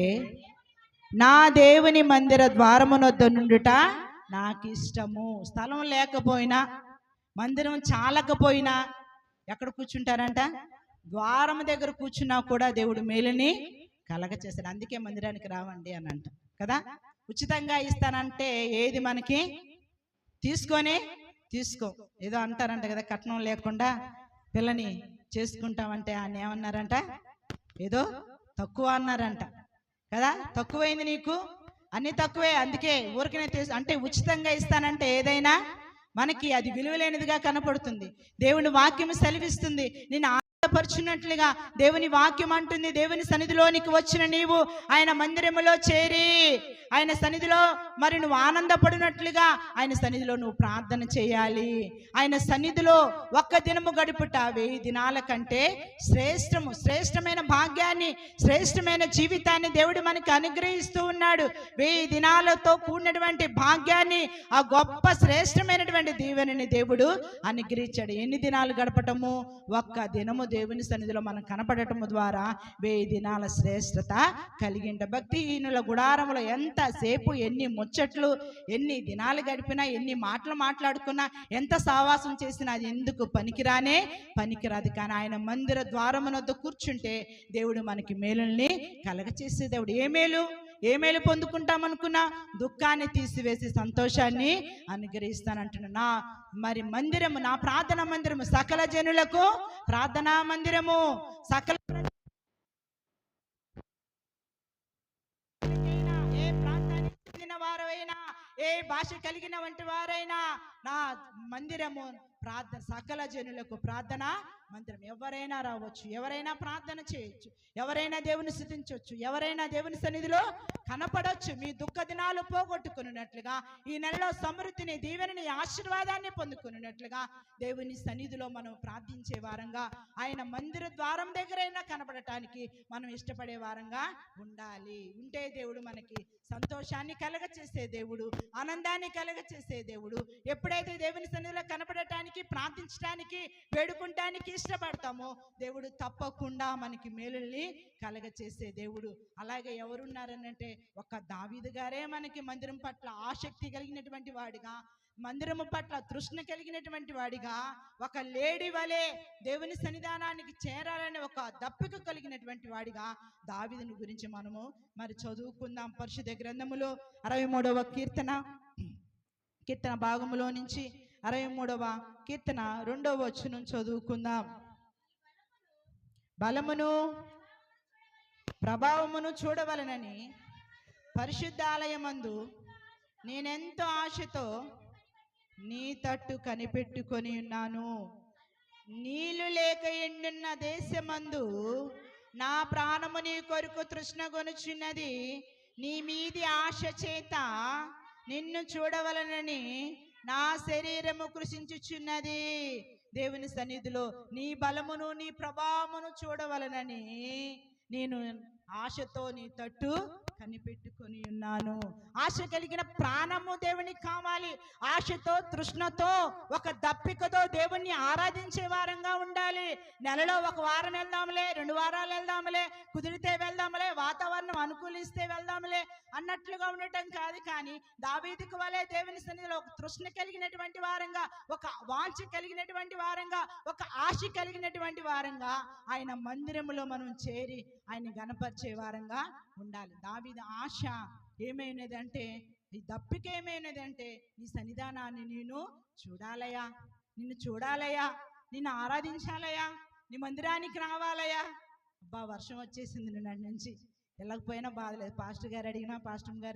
నా దేవుని మందిర ద్వారమునొద్ద నుండుట నాకు ఇష్టము. స్థలం లేకపోయినా, మందిరం చాలకపోయినా ఎక్కడ కూర్చుంటారంట? ద్వారం దగ్గర కూర్చున్నా కూడా దేవుడు మేలుని కలగచేస్తాడు. అందుకే మందిరానికి రావండి అని అంట కదా. ఉచితంగా ఇస్తానంటే ఏది మనకి తీసుకో. ఏదో అంటారంట కదా, కట్నం లేకుండా పిల్లని చేసుకుంటామంటే ఆయన ఏమన్నారంట? ఏదో తక్కువ అన్నారంట కదా. తక్కువైంది నీకు, అన్ని తక్కువే. అందుకే ఊరికనే అంటే ఉచితంగా ఇస్తానంటే ఏదైనా మనకి అది విలువలేనిదిగా కనపడుతుంది. దేవుని వాక్యం సెలవిస్తుంది, నేను పరుచున్నట్లుగా దేవుని వాక్యం అంటుంది, దేవుని సన్నిధిలోనికి వచ్చిన నీవు ఆయన మందిరములో చేరి ఆయన సన్నిధిలో మరి నువ్వు ఆనందపడినట్లుగా ఆయన సన్నిధిలో నువ్వు ప్రార్థన చేయాలి. ఆయన సన్నిధిలో 1 దినము గడుపుట 1000 దినాల కంటే శ్రేష్టము. శ్రేష్టమైన భాగ్యాన్ని, శ్రేష్టమైన జీవితాన్ని దేవుడు మనకి అనుగ్రహిస్తూ ఉన్నాడు. 1000 దినాలతో కూడినటువంటి భాగ్యాన్ని, ఆ గొప్ప శ్రేష్టమైనటువంటి దీవెనని దేవుడు అనుగ్రహించాడు. ఎన్ని దినాలు గడపటము? 1 దినము దేవుని సన్నిధిలో మనం కనపడటము ద్వారా 1000 దినాల శ్రేష్టత కలిగింట. భక్తిహీనుల గుడారములో ఎంతసేపు ఎన్ని ముచ్చట్లు, ఎన్ని దినాలు గడిపినా, ఎన్ని మాటలు మాట్లాడుకున్నా, ఎంత సావాసం చేసినా అది ఎందుకు పనికిరాదు. కానీ ఆయన మందిర ద్వారమునొద్ద కూర్చుంటే దేవుడు మనకి మేలుల్ని కలగచేసే దేవుడు. ఏ మేలు పొందుకుంటామనుకున్నా దుఃఖాన్ని తీసివేసి సంతోషాన్ని అనుగ్రహిస్తానంటున్నా. మరి మందిరము, నా ప్రార్థనా మందిరము, సకల జనులకు ప్రార్థనా మందిరము, సకల ఏ ప్రాంతానికి చెందిన వారైనా, ఏ భాష కలిగిన వంటి వారైనా నా మందిరము ప్రార్థన, సకల జనులకు ప్రార్థన మందిరం. ఎవరైనా రావచ్చు, ఎవరైనా ప్రార్థన చేయొచ్చు, ఎవరైనా దేవుని స్తుతించవచ్చు, ఎవరైనా దేవుని సన్నిధిలో కనపడవచ్చు. మీ దుఃఖ దినాలు పోగొట్టుకున్నట్లుగా, ఈ నెలలో సమృద్ధిని, దీవెనని, ఆశీర్వాదాన్ని పొందుకున్నట్లుగా దేవుని సన్నిధిలో మనం ప్రార్థించే వారంగా, ఆయన మందిర ద్వారం దగ్గరైనా కనపడటానికి మనం ఇష్టపడే వారంగా ఉండాలి. ఉంటే దేవుడు మనకి సంతోషాన్ని కలగచేసే దేవుడు, ఆనందాన్ని కలగచేసే దేవుడు. ఎప్పుడైతే దేవుని సన్నిధిలో కనపడటానికి, ప్రార్థించడానికి, వేడుకుంటానికి ఇష్టపడతామో దేవుడు తప్పకుండా మనకి మేలుల్ని కలగచేసే దేవుడు. అలాగే ఎవరున్నారనంటే ఒక దావీదు గారే మనకి మందిరం పట్ల ఆసక్తి కలిగినటువంటి వాడిగా, మందిరము పట్ల తృష్ణ కలిగినటువంటి వాడిగా, ఒక లేడీ వలె దేవుని సన్నిధానానికి చేరాలని ఒక దప్పిక కలిగినటువంటి వాడిగా దావీదుని గురించి మనము మరి చదువుకుందాం. పరిశుద్ధ గ్రంథములో 63వ కీర్తన భాగములో నుంచి 63వ కీర్తన 2వ వచనం చదువుకుందాం. బలమును ప్రభావమును చూడవలనని పరిశుద్ధాలయమందు నేనెంతో ఆశతో నీ తట్టు కనిపెట్టుకొని ఉన్నాను. నీళ్లు లేక ఎండున్న దేశమందు నా ప్రాణము నీ కొరకు తృష్ణగొనుచున్నది. నీ మీది ఆశ చేత నిన్ను చూడవలనని నా శరీరము కృషించుచున్నది. దేవుని సన్నిధిలో నీ బలమును నీ ప్రభావమును చూడవలనని నేను ఆశతో నీ తట్టు కనిపెట్టుకొని ఉన్నాను. ఆశ కలిగిన ప్రాణము దేవునికి కావాలి. ఆశతో తృష్ణతో ఒక దప్పికతో దేవుణ్ణి ఆరాధించే వారంగా ఉండాలి. నెలలో ఒక వారం వెళ్దాంలే, 2 వారాలు వెళ్దాంలే, కుదిరితే వెళ్దాంలే, వాతావరణం అనుకూలిస్తే వెళ్దాంలే అన్నట్లుగా ఉండటం కాదు. కానీ దావీదుకు వలె దేవుని సన్నిధిలో ఒక తృష్ణ కలిగినటువంటి వారంగా, ఒక వాంఛ కలిగినటువంటి వారంగా, ఒక ఆశ కలిగినటువంటి వారంగా ఆయన మందిరములో మనం చేరి ఆయన గణపరిచే వారంగా ఉండాలి. దావీదు ఆశ ఏమైనదంటే, ఈ దప్పిక ఏమైనదంటే, నీ సన్నిధానాన్ని నేను చూడాలయా, నిన్ను చూడాలయా, నిన్ను ఆరాధించాలయా, నీ మందిరానికి రావాలయా. అబ్బా వర్షం వచ్చేసింది నిన్నటి నుంచి, వెళ్ళకపోయినా బాధలేదు. పాస్టర్ గారు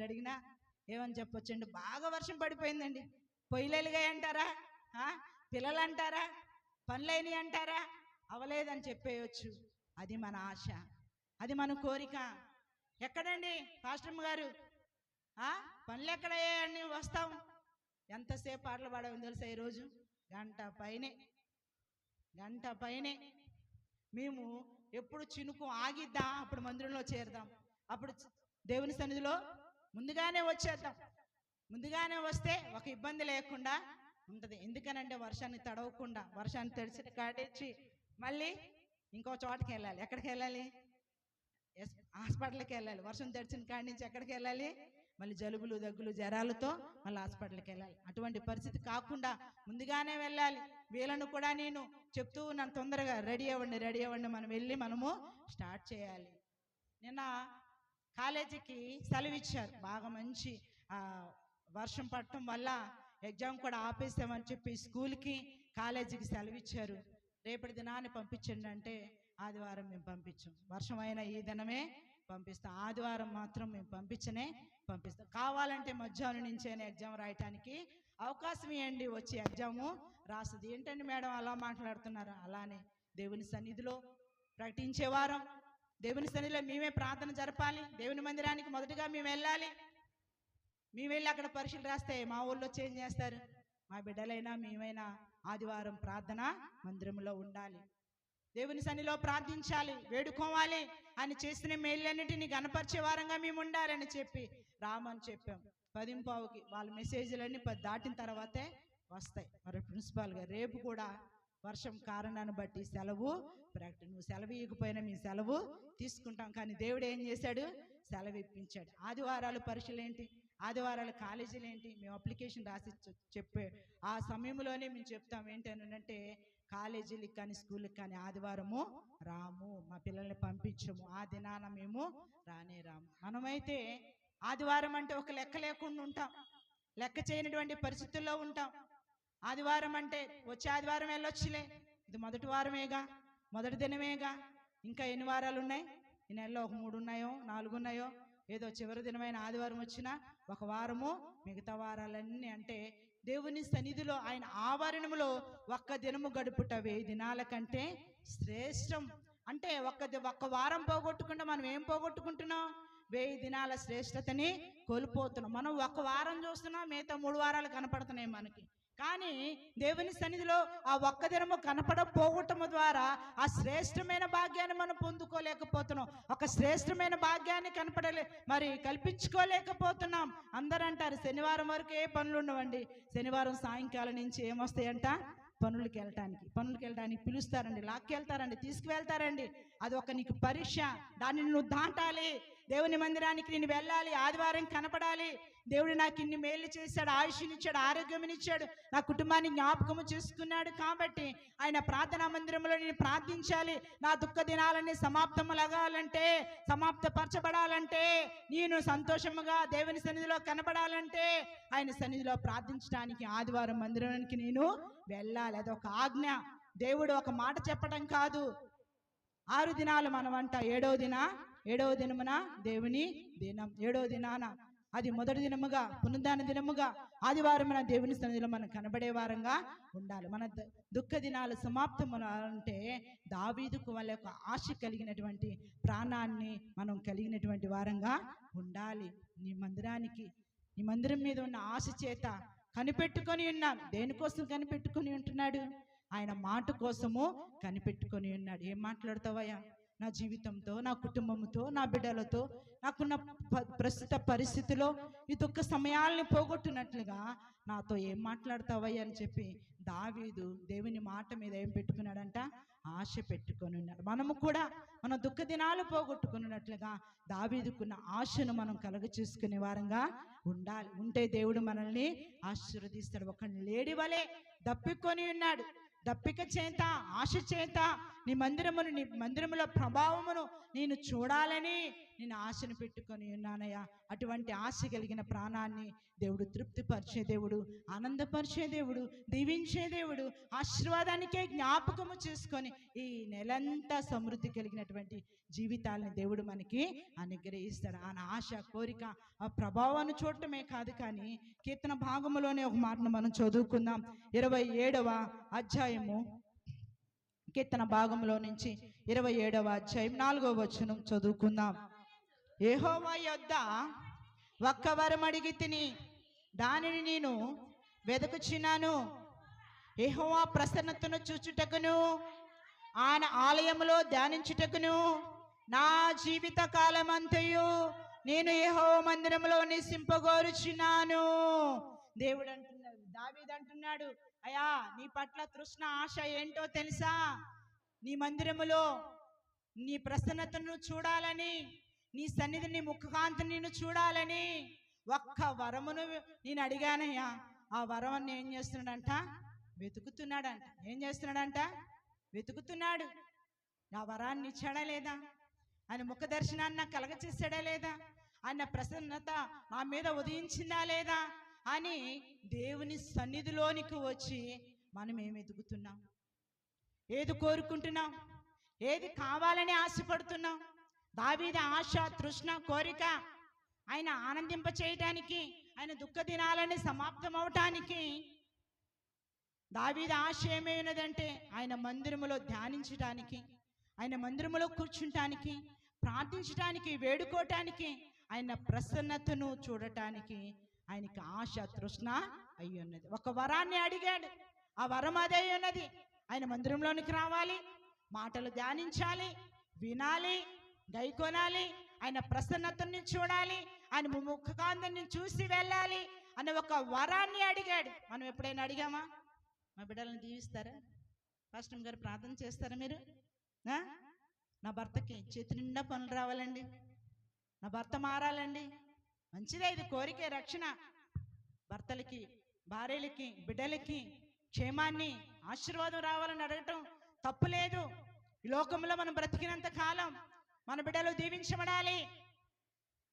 అడిగినా ఏమని చెప్పొచ్చండి, బాగా వర్షం పడిపోయిందండి. పొయ్యిలేలుగా అంటారా, పిల్లలు అంటారా, పనులేని అంటారా, అవలేదని చెప్పేయచ్చు. అది మన ఆశ, అది మన కోరిక. ఎక్కడండి పాస్టమ్మ గారు, పనులు ఎక్కడయ్యాయని వస్తాం. ఎంతసేపు పాటలు పాడామని తెలుసా? ఈరోజు గంట పైనే మేము ఎప్పుడు చినుకు ఆగిద్దాం అప్పుడు మందిరంలో చేరుదాం. అప్పుడు దేవుని సన్నిధిలో ముందుగానే వచ్చేద్దాం. ముందుగానే వస్తే ఒక ఇబ్బంది లేకుండా ఉంటుంది. ఎందుకనంటే వర్షాన్ని తడవకుండా, వర్షాన్ని తడిసిన కాడేసి మళ్ళీ ఇంకో చోటకి వెళ్ళాలి. ఎక్కడికి వెళ్ళాలి? హాస్పిటల్కి వెళ్ళాలి. వర్షం తడిచిన కాడి నుంచి ఎక్కడికి వెళ్ళాలి? మళ్ళీ జలుబులు దగ్గులు జ్వరాలతో మళ్ళీ హాస్పిటల్కి వెళ్ళాలి. అటువంటి పరిస్థితి కాకుండా ముందుగానే వెళ్ళాలి. వీళ్ళను కూడా నేను చెప్తూ ఉన్నాను, తొందరగా రెడీ అవ్వండి, మనం వెళ్ళి మనము స్టార్ట్ చేయాలి. నిన్న కాలేజీకి సెలవు ఇచ్చారు. బాగా మంచి వర్షం పడటం వల్ల ఎగ్జామ్ కూడా ఆపేసామని చెప్పి స్కూల్కి కాలేజీకి సెలవు ఇచ్చారు. రేపటి దినాన్ని పంపించండి అంటే ఆదివారం మేము పంపించాం. వర్షం అయినా ఈ దినమే పంపిస్తాం. ఆదివారం మాత్రం మేము పంపిస్తాం. కావాలంటే మధ్యాహ్నం నుంచైనా ఎగ్జామ్ రాయటానికి అవకాశం ఇవ్వండి, వచ్చి ఎగ్జాము రాస్తుంది. ఏంటండి మేడం అలా మాట్లాడుతున్నారు? అలానే దేవుని సన్నిధిలో ప్రకటించే వారం, దేవుని సన్నిధిలో మేమే ప్రార్థన జరపాలి. దేవుని మందిరానికి మొదటిగా మేము వెళ్ళాలి. మేము వెళ్ళి అక్కడ పరీక్షలు రాస్తే మా ఊళ్ళో చేంజ్ చేస్తారు. మా బిడ్డలైనా మేమైనా ఆదివారం ప్రార్థన మందిరంలో ఉండాలి. దేవుని సన్నిధిలో ప్రార్థించాలి, వేడుకోవాలి. ఆయన చేసిన మేళ్ళన్నిటిని గణపరిచే వారంగా మేము ఉండాలని చెప్పి రామని చెప్పాం. 10:15కి వాళ్ళ మెసేజ్లన్నీ 10 దాటిన తర్వాతే వస్తాయి. మరి ప్రిన్సిపాల్ గారు రేపు కూడా వర్షం కారణాన్ని బట్టి సెలవు ప్రకటన. నువ్వు సెలవు ఇవ్వకపోయినా మేము సెలవు తీసుకుంటాం. కానీ దేవుడు ఏం చేశాడు? సెలవు ఇప్పించాడు. ఆదివారాలు పరీక్షలు ఏంటి, ఆదివారాలు కాలేజీలు ఏంటి, మేము అప్లికేషన్ రాసి చెప్పే ఆ సమయంలోనే మేము చెప్తాం ఏంటంటే, కాలేజీలకు కానీ స్కూల్కి కానీ ఆదివారము రాము, మా పిల్లల్ని పంపించము, ఆ దినాన మేము రాము. మనమైతే ఆదివారం అంటే ఒక లెక్క లేకుండా ఉంటాం, లెక్క చేయనటువంటి పరిస్థితుల్లో ఉంటాం. ఆదివారం అంటే వచ్చే ఆదివారం వెళ్ళొచ్చులే, ఇది మొదటి వారమేగా, మొదటి దినమేగా, ఇంకా ఎన్ని వారాలు ఉన్నాయి ఈ నెలలో? ఒక 3 ఉన్నాయో 4 ఉన్నాయో, ఏదో చివరి దినమైన ఆదివారం వచ్చినా ఒక వారము, మిగతా వారాలన్నీ అంటే దేవుని సన్నిధిలో ఆయన ఆవరణములో ఒక్క దినము గడుపుట 1000 దినాల కంటే శ్రేష్టం. అంటే ఒక్క వారం పోగొట్టుకుంటే మనం ఏం పోగొట్టుకుంటున్నాం? 1000 దినాల శ్రేష్టతని కోల్పోతున్నాం. మనం ఒక వారం చూస్తున్నాం, మిగతా 3 వారాలు కనపడుతున్నాయి మనకి. కానీ దేవుని సన్నిధిలో ఆ ఒక్క దినము కనపడపోవటము ద్వారా ఆ శ్రేష్టమైన భాగ్యాన్ని మనం పొందుకోలేకపోతున్నాం. ఒక శ్రేష్టమైన భాగ్యాన్ని కల్పించుకోలేకపోతున్నాం. అందరూ అంటారు శనివారం వరకు ఏ పనులు ఉండవండి, శనివారం సాయంకాలం నుంచి ఏమొస్తాయంట? పనులకి వెళ్ళటానికి పిలుస్తారండి, లాక్కెళ్తారండి, తీసుకువెళ్తారండి. అది ఒక నీకు పరీక్ష, దాన్ని నువ్వు దాటాలి. దేవుని మందిరానికి నేను వెళ్ళాలి, ఆదివారం కనపడాలి. దేవుడు నాకు ఇన్ని మేలు చేశాడు, ఆయుష్నిచ్చాడు, ఆరోగ్యమునిచ్చాడు, నా కుటుంబాన్ని జ్ఞాపకము చేసుకున్నాడు. కాబట్టి ఆయన ప్రార్థనా మందిరంలో నేను ప్రార్థించాలి. నా దుఃఖ దినాలన్నీ సమాప్తములగాలంటే, సమాప్తపరచబడాలంటే, నేను సంతోషముగా దేవుని సన్నిధిలో కనపడాలంటే ఆయన సన్నిధిలో ప్రార్థించడానికి ఆదివారం మందిరానికి నేను వెళ్ళాలి. అదొక ఆజ్ఞ. దేవుడు ఒక మాట చెప్పడం కాదు, 6 దినాలు మనమంట ఏడవ దినమున దేవుని దినం. 7వ దినాన అది మొదటి దినముగా, పునరుద్ధాన దినముగా, ఆదివారమున దేవుని సన్నిధిలో మనం కనబడే వారంగా ఉండాలి. మన దుఃఖ దినాలు సమాప్తమున అంటే దావీదుకు వాళ్ళ యొక్క ఆశ కలిగినటువంటి ప్రాణాన్ని మనం కలిగినటువంటి వారంగా ఉండాలి. నీ మందిరం మీద ఉన్న ఆశ చేత కనిపెట్టుకొని ఉన్నాం. దేనికోసం కనిపెట్టుకొని ఉంటున్నాడు? ఆయన మాట కోసము కనిపెట్టుకొని ఉన్నాడు. ఏం మాట్లాడతావయ్యా? నా జీవితంతో, నా కుటుంబంతో, నా బిడ్డలతో, నాకున్న ప్రస్తుత పరిస్థితిలో ఈ దుఃఖ సమయాల్ని పోగొట్టినట్లుగా నాతో ఏం మాట్లాడతావయ్యా అని చెప్పి దావీదు దేవుని మాట మీద ఏం పెట్టుకున్నాడంట? ఆశ పెట్టుకొని ఉన్నాడు. మనము కూడా మన దుఃఖ దినాలు పోగొట్టుకున్నట్లుగా దావీదుకున్న ఆశను మనం కలుగ చేసుకునే వారంగా ఉండాలి. ఉంటే దేవుడు మనల్ని ఆశీర్వదిస్తాడు. ఒక లేడి వలె దప్పికొని ఉన్నాడు. దప్పిక చేత, ఆశ చేత నీ మందిరములో ప్రభావమును నేను చూడాలని నేను ఆశను పెట్టుకొని ఉన్నానయ్యా. అటువంటి ఆశ కలిగిన ప్రాణాన్ని దేవుడు తృప్తిపరిచే దేవుడు, ఆనందపరిచే దేవుడు, దీవించే దేవుడు, ఆశీర్వాదానికే జ్ఞాపకము చేసుకొని ఈ నెలంతా సమృద్ధి కలిగినటువంటి జీవితాలని దేవుడు మనకి అనుగ్రహిస్తాడు. ఆ ఆశ, కోరిక, ఆ ప్రభావాన్ని చూడటమే కాదు, కానీ కీర్తన భాగములోనే ఒక మాటను మనం చదువుకుందాం. 27వ అధ్యాయము, కీర్తన భాగంలో నుంచి 27వ అధ్యాయం 4వ వచనం చదువుకుందాం. యెహోవా యొద్ద ఒక్క వరం అడిగి తిని దానిని నేను వెదకుచున్నాను. యెహోవా ప్రసన్నతను చూచుటకును ఆయన ఆలయములో ధ్యానించుటకును నా జీవిత కాలమంతయు నేను యెహోవా మందిరములో నివసింపగోరుచున్నాను. దేవుడు అంటున్నాడు, దావీదు అంటున్నాడు, అయ్యా నీ పట్ల తృష్ణ, ఆశ ఏంటో తెలుసా? నీ మందిరములో నీ ప్రసన్నతను చూడాలని, నీ సన్నిధిని, ముఖకాంతిని నేను చూడాలని ఒక్క వరమును నేను అడిగానయ్యా. ఆ వరముని ఏం చేస్తున్నాడంట? వెతుకుతున్నాడంట. ఏం చేస్తున్నాడంట? వెతుకుతున్నాడు. ఆ వరాన్ని ఇచ్చాడా లేదా? ఆయన ముఖ దర్శనాన్ని నాకు కలగచేసాడా లేదా? ఆయన ప్రసన్నత నా మీద ఉదయించిందా లేదా అని దేవుని సన్నిధిలోనికి వచ్చి మనం ఏమి ఎదుగుతున్నాం? ఏది కోరుకుంటున్నాం? ఏది కావాలని ఆశపడుతున్నాం? దావీదు ఆశ, తృష్ణ, కోరిక ఆయన ఆనందింప చేయటానికి, ఆయన దుఃఖ దినాలని సమాప్తం అవటానికి దావీదు ఆశ ఏమైనదంటే ఆయన మందిరములో ధ్యానించటానికి, ఆయన మందిరములో కూర్చుంటానికి, ప్రార్థించటానికి, వేడుకోవటానికి, ఆయన ప్రసన్నతను చూడటానికి ఆయనకి ఆశ, తృష్ణ అయి ఉన్నది. ఒక వరాన్ని అడిగాడు. ఆ వరం అదే ఉన్నది. ఆయన మందిరంలోనికి రావాలి, మాటలు ధ్యానించాలి, వినాలి, గైకొనాలి, ఆయన ప్రసన్నతని చూడాలి, ఆయన ముఖకాంతిని చూసి వెళ్ళాలి అనే ఒక వరాన్ని అడిగాడు. మనం ఎప్పుడైనా అడిగామా? మా బిడ్డలను దీవిస్తారా? పాస్టర్ గారు ప్రార్థన చేస్తారా మీరు? నా భర్తకి చేతి నిండా పనులు రావాలండి, నా భర్త మారాలండి. మంచిదే, ఇది కోరికే, రక్షణ. భర్తలకి, భార్యలకి, బిడ్డలకి క్షేమాన్ని, ఆశీర్వాదం రావాలని అడగటం తప్పు లేదు. ఈ లోకంలో మనం బ్రతికినంత కాలం మన బిడ్డలు దీవించబడాలి,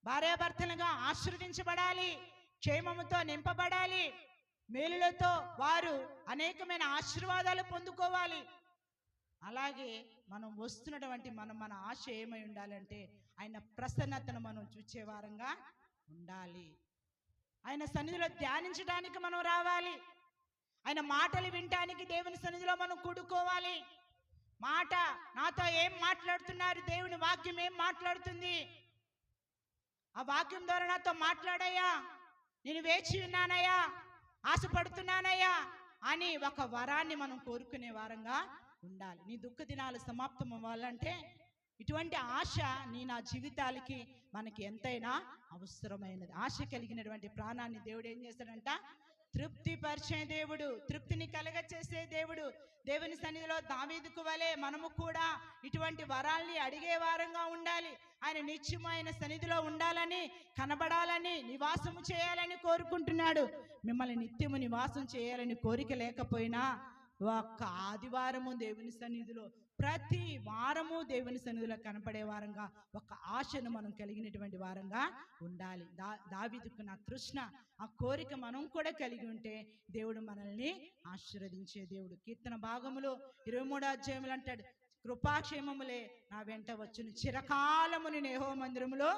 భార్యాభర్తలుగా ఆశీర్వదించబడాలి, క్షేమముతో నింపబడాలి, మేలులతో వారు అనేకమైన ఆశీర్వాదాలు పొందుకోవాలి. అలాగే మనం వస్తున్నటువంటి మన ఆశ ఏమై ఉండాలంటే ఆయన ప్రసన్నతను మనం చూచే వారంగా ఉండాలి. ఆయన సన్నిధిలో ధ్యానించడానికి మనం రావాలి. ఆయన మాటలు వినటానికి దేవుని సన్నిధిలో మనం కూడుకోవాలి. మాట నాతో ఏం మాట్లాడుతున్నారు, దేవుని వాక్యం ఏం మాట్లాడుతుంది, ఆ వాక్యం ద్వారా నాతో మాట్లాడయ్యా, నేను వేచి ఉన్నానయ్యా, ఆశపడుతున్నానయ్యా అని ఒక వరాన్ని మనం కోరుకునే వారంగా ఉండాలి. నీ దుఃఖ దినాలు సమాప్తం అవ్వాలంటే ఇటువంటి ఆశ నా జీవితాలకి మనకి ఎంతైనా అవసరమైనది. ఆశ కలిగినటువంటి ప్రాణాన్ని దేవుడు ఏం చేస్తాడంట? తృప్తిపరిచే దేవుడు, తృప్తిని కలగచేసే దేవుడు. దేవుని సన్నిధిలో దావీదుకు వలె మనము కూడా ఇటువంటి వరాల్ని అడిగే వారంగా ఉండాలి. ఆయన నిత్యమైన సన్నిధిలో ఉండాలని, కనబడాలని, నివాసము చేయాలని కోరుకుంటున్నాడు. మిమ్మల్ని నిత్యము నివాసం చేయాలని కోరిక లేకపోయినా ఒక్క ఆదివారము దేవుని సన్నిధిలో, ప్రతి వారము దేవుని సన్నిధిలో కనపడే వారంగా ఒక ఆశను మనం కలిగినటువంటి వారంగా ఉండాలి. దావీదుకున్న తృష్ణ, ఆ కోరిక మనం కూడా కలిగి ఉంటే దేవుడు మనల్ని ఆశీర్వదించే దేవుడు. కీర్తన భాగములో 23వ అధ్యాయములు అంటాడు, కృపాక్షేమములే నా వెంట వచ్చును. చిరకాలము నేను యెహోవా మందిరములో,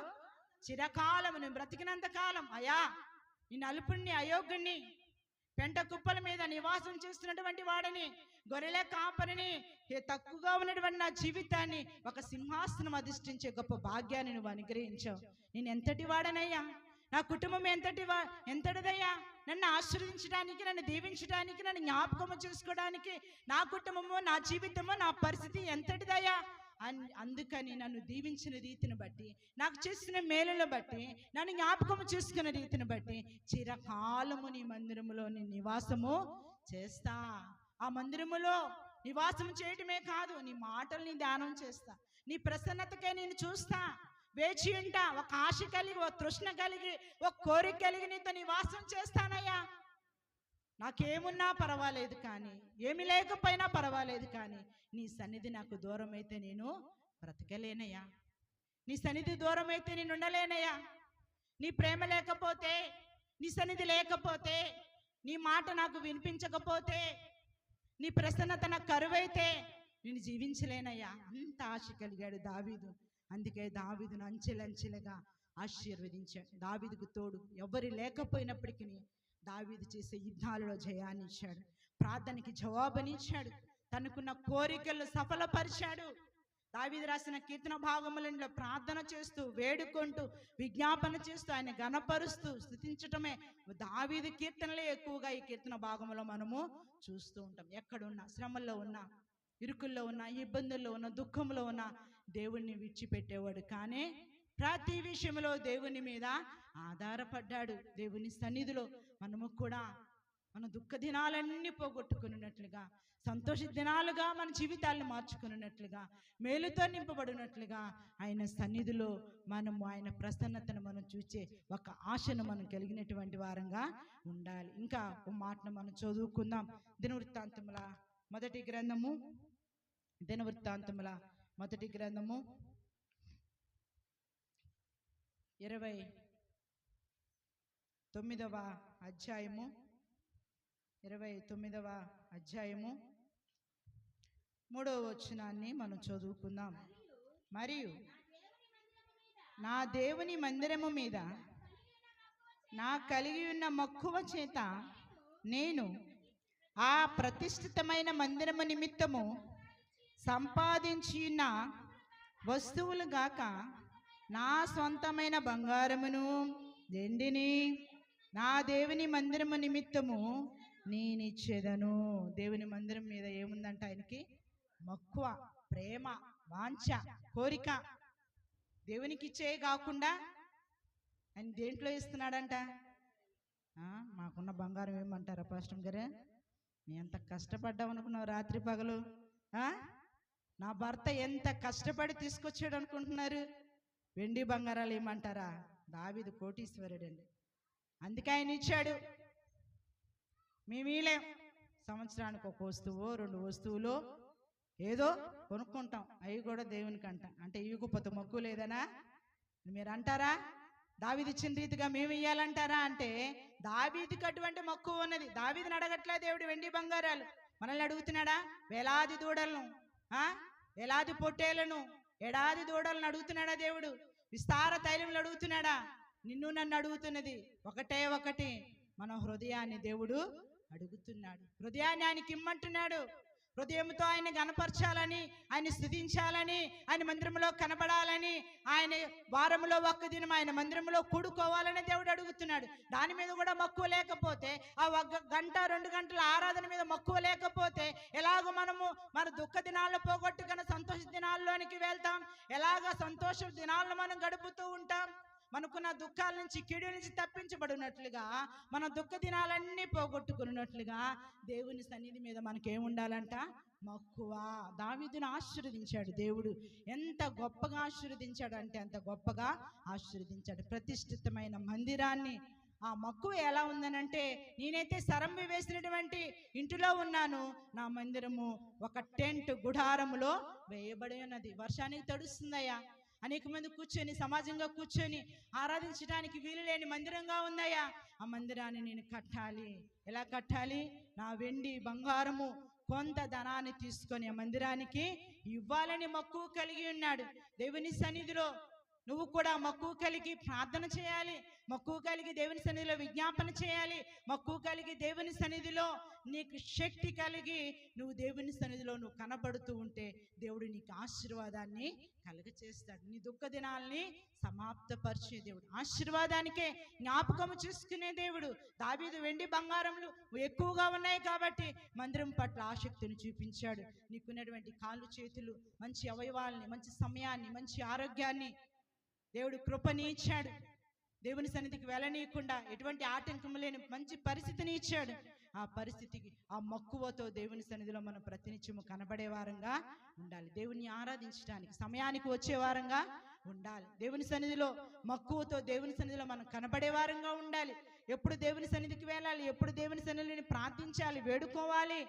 చిరకాలము నేను బ్రతికినంత కాలం అయా నేను అల్పుణ్ణి, అయోగ్యుణ్ణి, పెంట కుప్పల మీద నివాసం చేస్తున్నటువంటి వాడిని, గొర్రెల కాపరిని, తక్కువగా ఉన్నటువంటి నా జీవితాన్ని ఒక సింహాసనం అధిష్ఠించే గొప్ప భాగ్యాన్ని నువ్వు అనుగ్రహించావు. నేను ఎంతటి వాడనయ్యా, నా కుటుంబం ఎంతటిదయ్యా, నన్ను ఆశీర్వదించడానికి, నన్ను దీవించడానికి, నన్ను జ్ఞాపకము చేసుకోవడానికి నా కుటుంబము, నా జీవితము, నా పరిస్థితి ఎంతటిదయ్యా. అందుకని నన్ను దీవించిన రీతిని బట్టి, నాకు చేసిన మేలును బట్టి, నన్ను జ్ఞాపకము చేసుకున్న రీతిని బట్టి చిరకాలము నీ మందిరములో నీ నివాసము చేస్తా. ఆ మందిరములో నివాసం చేయటమే కాదు, నీ మాటల్ని ధ్యానం చేస్తా, నీ ప్రసన్నతకే నేను చూస్తా, వేచి ఉంటా. ఒక ఆశ కలిగి, ఒక తృష్ణ కలిగి, ఒక కోరిక కలిగి నీతో నివాసం చేస్తానయ్యా. నాకేమున్నా పర్వాలేదు కానీ, ఏమి లేకపోయినా పర్వాలేదు కానీ, నీ సన్నిధి నాకు దూరం అయితే నేను బ్రతకలేనయ్యా. నీ సన్నిధి దూరం అయితే నేను ఉండలేనయ్యా. నీ ప్రేమ లేకపోతే, నీ సన్నిధి లేకపోతే, నీ మాట నాకు వినిపించకపోతే, నీ ప్రసన్నత నాకు కరువైతే నేను జీవించలేనయ్యా. అంత ఆశ కలిగాడు దావీదు. అందుకే దావీదును అంచెలంచెలుగా ఆశీర్వదించాడు. దావీదుకు తోడు ఎవరు లేకపోయినప్పటికీ దావీదు చేసే యుద్ధాలలో జయాన్ని ఇచ్చాడు, ప్రార్థనకి జవాబునిచ్చాడు, తనకున్న కోరికలు సఫలపరిచాడు. దావీదు రాసిన కీర్తన భాగములలో ప్రార్థన చేస్తూ, వేడుకుంటూ, విజ్ఞాపన చేస్తూ, ఆయన గణపరుస్తూ స్తుతించటమే దావీదు కీర్తనలే ఎక్కువగా ఈ కీర్తన భాగంలో మనము చూస్తూ ఉంటాం. ఎక్కడున్నా, శ్రమల్లో ఉన్నా, ఇరుకుల్లో ఉన్నా, ఇబ్బందుల్లో ఉన్నా, దుఃఖంలో ఉన్నా దేవుణ్ణి విడిచిపెట్టేవాడు కానీ ప్రతి విషయంలో దేవుని మీద ఆధారపడ్డాడు. దేవుని సన్నిధిలో మనము కూడా మన దుఃఖ దినాలన్నీ పోగొట్టుకున్నట్లుగా, సంతోష దినాలుగా మన జీవితాలను మార్చుకున్నట్లుగా, మేలుతో నింపబడినట్లుగా ఆయన సన్నిధిలో మనము ఆయన ప్రసన్నతను మనం చూచే ఒక ఆశను మనం కలిగినటువంటి వారంగా ఉండాలి. ఇంకా ఒక మాటను మనం చదువుకుందాం. దినవృత్తాంతముల మొదటి గ్రంథము, దినవృత్తాంతముల మొదటి గ్రంథము 29వ అధ్యాయము, 29వ అధ్యాయము 3వ వచనాన్ని మనం చదువుకుందాం. మరియు నా దేవుని మందిరము మీద నా కలిగి ఉన్న మక్కువ చేత నేను ఆ ప్రతిష్ఠితమైన మందిరము నిమిత్తము సంపాదించిన వస్తువులు గాక నా సొంతమైన బంగారమును వెండిని నా దేవుని మందిరము నిమిత్తము నేనిచ్చేదను. దేవుని మందిరం మీద ఏముందంట? ఆయనకి మక్కువ, ప్రేమ, వాంఛ, కోరిక. దేవునికి ఇచ్చే కాకుండా ఆయన దేంట్లో ఇస్తున్నాడంట? మాకున్న బంగారం ఏమంటారా పాస్టర్ గారు? నీ ఎంత కష్టపడ్డావు అనుకున్నావు రాత్రి పగలు? నా భర్త ఎంత కష్టపడి తీసుకొచ్చాడు అనుకుంటున్నారు? వెండి బంగారాలు ఏమంటారా? దావీదు కోటీశ్వరుడు అండి, అందుకే ఆయన ఇచ్చాడు. మేమీలేం, సంవత్సరానికి ఒక వస్తువు, 2 వస్తువులు ఏదో కొనుక్కుంటాం, అవి కూడా దేవునికి అంటే ఇవ్వకపోతే మక్కువ లేదనా మీరు అంటారా? దావీదు ఇచ్చిన రీతిగా మేము ఇయ్యాలంటారా? అంటే దావీదుకి అటువంటి మక్కువ ఉన్నది. దావీదుని అడగట్లే దేవుడు వెండి బంగారాలు, మనల్ని అడుగుతున్నాడా? వేలాది దూడలను, వేలాది పొట్టేలను, ఏడాది దూడలను అడుగుతున్నాడా దేవుడు? విస్తార తైలములు అడుగుతున్నాడా? నిన్ను నన్ను అడుగుతున్నది ఒకటి, మన హృదయాన్ని దేవుడు అడుగుతున్నాడు. హృదయాన్ని ఆయనకి ఇమ్మంటున్నాడు. హృదయంతో ఆయన గణపరచాలని, ఆయన స్తుతించాలని, ఆయన మందిరంలో కనబడాలని, ఆయన వారంలో ఒక్క దినం ఆయన మందిరంలో కూడుకోవాలని దేవుడు అడుగుతున్నాడు. దాని మీద కూడా మక్కువ లేకపోతే, ఆ 1 గంట 2 గంటల ఆరాధన మీద మక్కువ లేకపోతే ఎలాగో మనము మన దుఃఖ దినాల్లో పోగొట్టుకున్న సంతోష దినాల్లోనికి వెళ్తాం? ఎలాగ సంతోష దినాలను మనం గడుపుతూ ఉంటాం? మనకున్న దుఃఖాల నుంచి, కీడు నుంచి తప్పించబడినట్లుగా, మన దుఃఖ దినాలన్నీ పోగొట్టుకున్నట్లుగా దేవుని సన్నిధి మీద మనకేముండాలంట? మక్కువ. దావీదును ఆశీర్వదించాడు దేవుడు. ఎంత గొప్పగా ఆశీర్వదించాడు అంటే అంత గొప్పగా ఆశీర్వదించాడు. ప్రతిష్ఠితమైన మందిరాన్ని. ఆ మక్కువ ఎలా ఉందనంటే, నేనైతే సరంబి వేసినటువంటి ఇంటిలో ఉన్నాను, నా మందిరము ఒక టెంట్ గుడారములో వేయబడి ఉన్నది. వర్షానికి తడుస్తుందయ్యా, అనేక మంది కూర్చొని సమాజంగా కూర్చొని ఆరాధించడానికి వీలు లేని మందిరంగా ఉందయ్యా. ఆ మందిరాన్ని నేను కట్టాలి. ఎలా కట్టాలి? నా వెండి బంగారము కొంత ధనాన్ని తీసుకొని ఆ మందిరానికి ఇవ్వాలని మక్కువ కలిగి ఉన్నాడు. దేవుని సన్నిధిలో నువ్వు కూడా మక్కువ కలిగి ప్రార్థన చేయాలి, మక్కువ కలిగి దేవుని సన్నిధిలో విజ్ఞాపన చేయాలి, మక్కువ కలిగి దేవుని సన్నిధిలో నీకు శక్తి కలిగి నువ్వు దేవుని సన్నిధిలో నువ్వు కనబడుతూ ఉంటే దేవుడు నీకు ఆశీర్వాదాన్ని కలుగచేస్తాడు. నీ దుఃఖ దినాల్ని సమాప్తపరిచే దేవుడు, ఆశీర్వాదానికే జ్ఞాపకము చేసుకునే దేవుడు. దావీదు వెండి బంగారములు ఎక్కువగా ఉన్నాయి కాబట్టి మందిరం పట్ల ఆసక్తిని చూపించాడు. నీకున్నటువంటి కాళ్ళు చేతులు, మంచి అవయవాల్ని, మంచి సమయాన్ని, మంచి ఆరోగ్యాన్ని దేవుడు కృపని ఇచ్చాడు. దేవుని సన్నిధికి వెళ్ళనీయకుండా ఎటువంటి ఆటంకం లేని మంచి పరిస్థితిని ఇచ్చాడు. ఆ పరిస్థితికి ఆ మక్కువతో దేవుని సన్నిధిలో మనం ప్రతినిత్యము కనబడే వారంగా ఉండాలి. దేవుని ఆరాధించడానికి సమయానికి వచ్చే వారంగా ఉండాలి. దేవుని సన్నిధిలో మక్కువతో దేవుని సన్నిధిలో మనం కనబడే వారంగా ఉండాలి. ఎప్పుడు దేవుని సన్నిధికి వెళ్ళాలి, ఎప్పుడు దేవుని సన్నిధిని ప్రార్థించాలి, వేడుకోవాలి,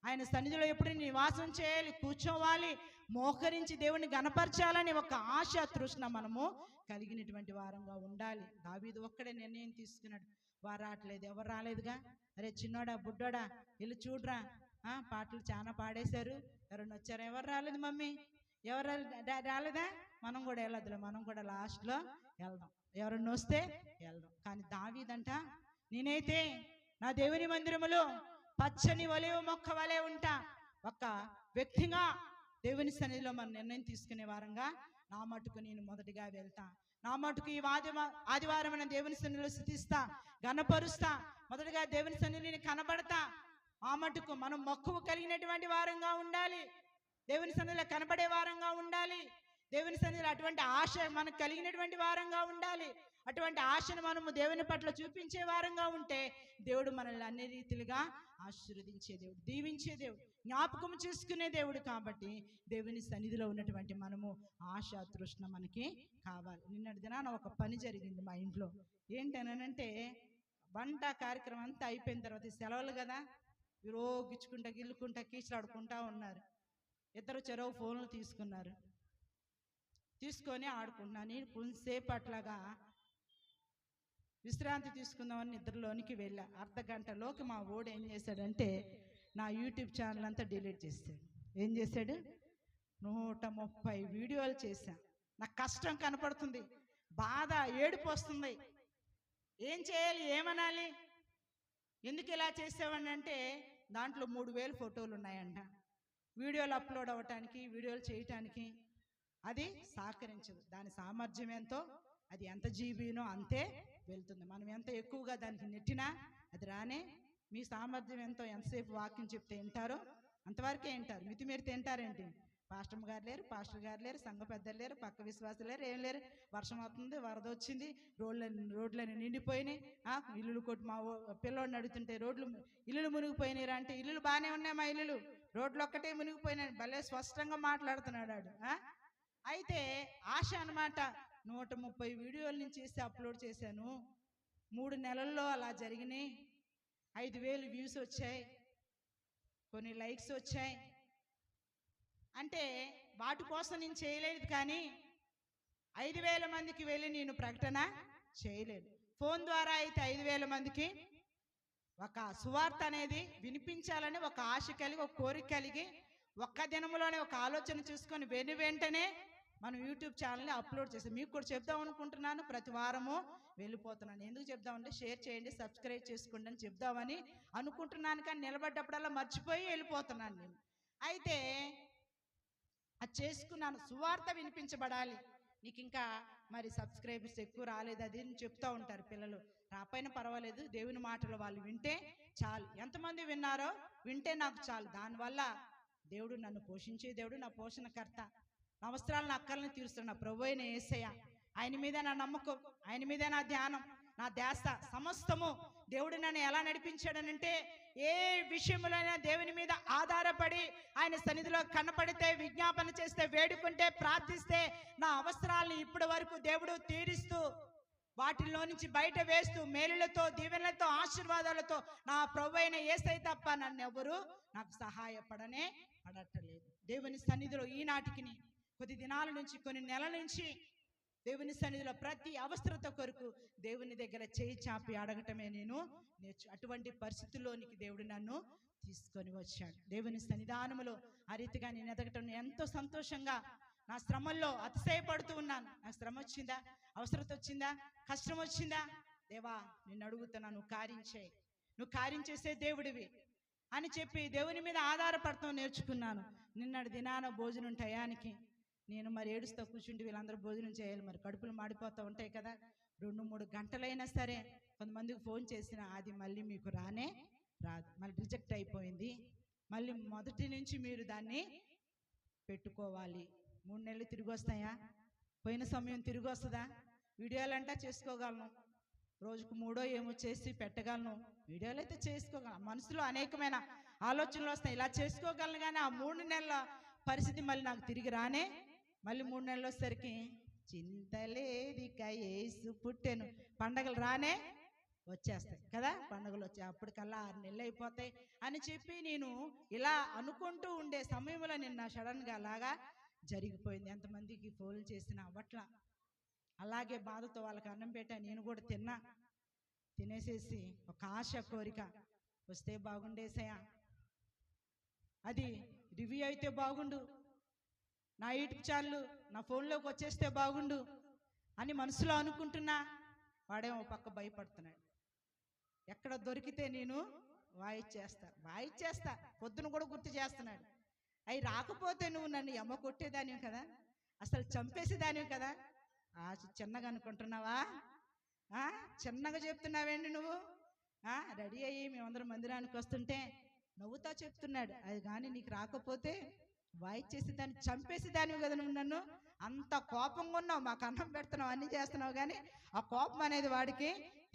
ఆయన సన్నిధిలో ఎప్పుడు నివాసం చేయాలి, కూర్చోవాలి, మోకరించి దేవుని గణపరచాలని ఒక ఆశ తృష్ణ మనము కలిగినటువంటి వారంగా ఉండాలి. దావీదు ఒక్కడే నిర్ణయం తీసుకున్నాడు. వారు రావట్లేదు, ఎవరు రాలేదుగా, అరే చిన్నోడా బుడ్డోడా వెళ్ళి చూడరా, పాటలు చాలా పాడేశారు, ఎవరైనా వచ్చారా, ఎవరు రాలేదు మమ్మీ, ఎవరు రాలేదా, మనం కూడా వెళ్ళదులే, మనం కూడా లాస్ట్లో వెళ్దాం, ఎవరన్నా వస్తే వెళ్దాం. కానీ దావీదంట, నేనైతే నా దేవుని మందిరములో పచ్చని ఒలివ మొక్క వలె ఉంటా. ఒక వ్యక్తిగా దేవుని సన్నిధిలో మనం నిర్ణయం తీసుకునే వారంగా నా మటుకు నేను మొదటిగా వెళ్తా, నా మటుకు ఈ ఆదివారం దేవుని సన్నిధిలో స్తుతిస్తా, గణపరుస్తా, మొదటిగా దేవుని సన్నిధిని కనబడతా. ఆ మటుకు మనం మక్కువ కలిగినటువంటి వారంగా ఉండాలి, దేవుని సన్నిధిలో కనబడే వారంగా ఉండాలి, దేవుని సన్నిధిలో అటువంటి ఆశ మనకు కలిగినటువంటి వారంగా ఉండాలి. అటువంటి ఆశను మనము దేవుని పట్ల చూపించే వారంగా ఉంటే దేవుడు మనల్ని అన్ని రీతిలుగా ఆశీర్వదించే దేవుడు, దీవించే దేవుడు, జ్ఞాపకం చేసుకునే దేవుడు. కాబట్టి దేవుని సన్నిధిలో ఉన్నటువంటి మనము ఆశ తృష్ణ మనకి కావాలి. నిన్నటి దినాన ఒక పని జరిగింది మా ఇంట్లో. ఏంటనంటే వంట కార్యక్రమం అంతా అయిపోయిన తర్వాత సెలవులు కదా, గిచ్చుకుంటా గిల్లుకుంటా కీచులాడుకుంటా ఉన్నారు. ఇద్దరు చెరవు ఫోన్లు తీసుకొని ఆడుకుంటున్నాను. నేను కొంతసేపు అట్లాగా విశ్రాంతి తీసుకుందామని నిద్రలోనికి వెళ్ళా. అర్ధగంటలోకి మా ఓడు ఏం చేశాడంటే నా యూట్యూబ్ ఛానల్ అంతా డిలీట్ చేశాడు. ఏం చేశాడు, 130 వీడియోలు చేశా. నాకు కష్టం కనపడుతుంది, బాధ, ఏడుపు వస్తుంది. ఏం చేయాలి, ఏమనాలి, ఎందుకు ఇలా చేసావని అంటే దాంట్లో 3000 ఫోటోలు ఉన్నాయంట. వీడియోలు అప్లోడ్ అవ్వటానికి, వీడియోలు చేయటానికి అది సహకరించదు. దాని సామర్థ్యం ఎంతో, అది ఎంత జీబీనో అంతే వెళ్తుంది. మనం ఎంత ఎక్కువగా దానికి నెట్టినా అది రానే. మీ సామర్థ్యం ఎంతో, ఎంతసేపు వాక్యం చెప్తే వింటారో అంతవరకే వింటారు. మితిమీరితే వింటారేంటి? పాస్టర్ గారు లేరు, పాస్టర్ గారు లేరు, సంఘ పెద్దలు లేరు, పక్క విశ్వాసులు లేరు, ఏం లేరు. వర్షం అవుతుంది, వరద వచ్చింది, రోడ్లని నిండిపోయినాయి. ఇల్లులు కొట్టి మా పిల్లోడిని అడుగుతుంటే ఇల్లులు మునిగిపోయినాయి అంటే, ఇల్లులు బాగానే ఉన్నాయి మా ఇల్లులు, రోడ్లు ఒక్కటే మునిగిపోయినాయి. భలే స్పష్టంగా మాట్లాడుతున్నాడు వాడు. అయితే ఆశ అన్నమాట. 130 వీడియోల నుంచి చేసి అప్లోడ్ చేశాను. 3 నెలల్లో అలా జరిగినాయి. 5000 వ్యూస్ వచ్చాయి, కొన్ని లైక్స్ వచ్చాయి. అంటే వాటి కోసం నేను చేయలేదు, కానీ 5000 మందికి వెళ్ళి నేను ప్రకటన చేయలేదు. ఫోన్ ద్వారా అయితే 5000 మందికి ఒక సువార్త అనేది వినిపించాలని ఒక ఆశ కలిగి, ఒక కోరిక కలిగి, ఒక్క దినంలోనే ఒక ఆలోచన చూసుకొని వెంటనే మనం యూట్యూబ్ ఛానల్ని అప్లోడ్ చేసాం. మీకు కూడా చెప్దాం అనుకుంటున్నాను, ప్రతి వారము వెళ్ళిపోతున్నాను. ఎందుకు చెప్దామంటే షేర్ చేయండి, సబ్స్క్రైబ్ చేసుకోండి అని చెప్దామని అనుకుంటున్నాను. కానీ నిలబడ్డప్పుడల్లా మర్చిపోయి వెళ్ళిపోతున్నాను నేను. అయితే అది చేసుకున్నాను. సువార్త వినిపించబడాలి, నీకు ఇంకా మరి సబ్స్క్రైబర్స్ ఎక్కువ రాలేదు అది చెప్తూ ఉంటారు పిల్లలు. రాపైన పర్వాలేదు, దేవుని మాటలు వాళ్ళు వింటే చాలు. ఎంతమంది విన్నారో వింటే నాకు చాలు. దానివల్ల దేవుడు నన్ను పోషించే దేవుడు, నా పోషణకర్త, నా అవసరాలను అక్కర్లను తీరుస్తున్న ప్రభు అయిన యేసయ్య. ఆయన మీద నా నమ్మకం, ఆయన మీద నా ధ్యానం, నా ధ్యాస సమస్తము. దేవుడు నన్ను ఎలా నడిపించాడనంటే, ఏ విషయంలోనైనా దేవుని మీద ఆధారపడి ఆయన సన్నిధిలో కనపడితే, విజ్ఞాపన చేస్తే, వేడుకుంటే, ప్రార్థిస్తే నా అవసరాలను ఇప్పటి వరకు దేవుడు తీరుస్తూ, వాటిల్లో నుంచి బయట వేస్తూ, మేలులతో, దీవెనలతో, ఆశీర్వాదాలతో నా ప్రభు అయిన యేసయ్య తప్ప నన్ను ఎవరు నాకు సహాయపడనే పడట్లేదు. దేవుని సన్నిధిలో ఈనాటికి కొద్ది దినాల నుంచి, కొన్ని నెలల నుంచి దేవుని సన్నిధిలో ప్రతి అవసరత కొరకు దేవుని దగ్గర చేయి చాపి అడగటమే నేను అటువంటి పరిస్థితుల్లోనికి దేవుడు నన్ను తీసుకొని వచ్చాడు. దేవుని సన్నిధానములో ఆ రీతిగా నేను ఎదగటం ఎంతో సంతోషంగా, నా శ్రమల్లో అతిశయపడుతూ ఉన్నాను. నాకు శ్రమ వచ్చిందా, అవసరత వచ్చిందా, కష్టం వచ్చిందా, దేవా నిన్ను అడుగుతున్నా, నువ్వు కార్యం చేయి, నువ్వు కార్యం చేసే దేవుడివి అని చెప్పి దేవుని మీద ఆధారపడతాం నేర్చుకున్నాను. నిన్నటి దినాన భోజనం టయానికి నేను మరి ఏడుస్తూ కూర్చుంటే వీళ్ళందరూ భోజనం చేయాలి, మరి కడుపులు మాడిపోతూ ఉంటాయి కదా. 2-3 గంటలైనా సరే కొంతమందికి ఫోన్ చేసిన అది మళ్ళీ మీకు రానే రాదు, మళ్ళీ రిజెక్ట్ అయిపోయింది, మళ్ళీ మొదటి నుంచి మీరు దాన్ని పెట్టుకోవాలి. 3 నెలలు తిరిగి వస్తాయా? పోయిన సమయం తిరిగి వస్తుందా? వీడియోలంటా చేసుకోగలను, రోజుకు 3 ఏమో చేసి పెట్టగలను, వీడియోలు అయితే చేసుకోగలను. మనసులో అనేకమైన ఆలోచనలు వస్తాయి, ఇలా చేసుకోగలను. కానీ ఆ 3 నెలల పరిస్థితి మళ్ళీ నాకు తిరిగి రానే. మళ్ళీ 3 నెలలు వచ్చేసరికి చింతలేదిక యేసు పుట్టెను, పండగలు రానే వచ్చేస్తాయి కదా. పండుగలు వచ్చాయి, అప్పటికల్లా 6 నెలలు అయిపోతాయి అని చెప్పి నేను ఇలా అనుకుంటూ ఉండే సమయంలో నిన్న సడన్గా అలాగా జరిగిపోయింది. ఎంతమందికి ఫోన్లు చేసినా అవ్వట్లా. అలాగే బాధతో వాళ్ళకి అన్నం పెట్టా, నేను కూడా తినేసేసి ఒక ఆశ, కోరిక వస్తే బాగుండేసయా, అది రివ్యూ అయితే బాగుండు, నా యూట్యూబ్ ఛానల్ నా ఫోన్లోకి వచ్చేస్తే బాగుండు అని మనసులో అనుకుంటున్నా. వాడేమో పక్క భయపడుతున్నాడు, ఎక్కడ దొరికితే నేను వాయిచ్చేస్తా పొద్దున కూడా గుర్తు చేస్తున్నాడు. అవి రాకపోతే నువ్వు నన్ను ఎమ్మ కొట్టేదానివి కదా, అసలు చంపేసేదానివి కదా. చిన్నగా అనుకుంటున్నావా? చిన్నగా చెప్తున్నావేంటి నువ్వు? రెడీ అయ్యి మేమందరం మందిరానికి వస్తుంటే నవ్వుతా చెప్తున్నాడు, అది కానీ నీకు రాకపోతే వాయిచ్చేసి దాన్ని చంపేసి దానివి కదా నువ్వు. నన్ను అంత కోపంగా ఉన్నావు, మాకు అన్నం పెడుతున్నావు, అన్నీ చేస్తున్నావు, కానీ ఆ కోపం అనేది వాడికి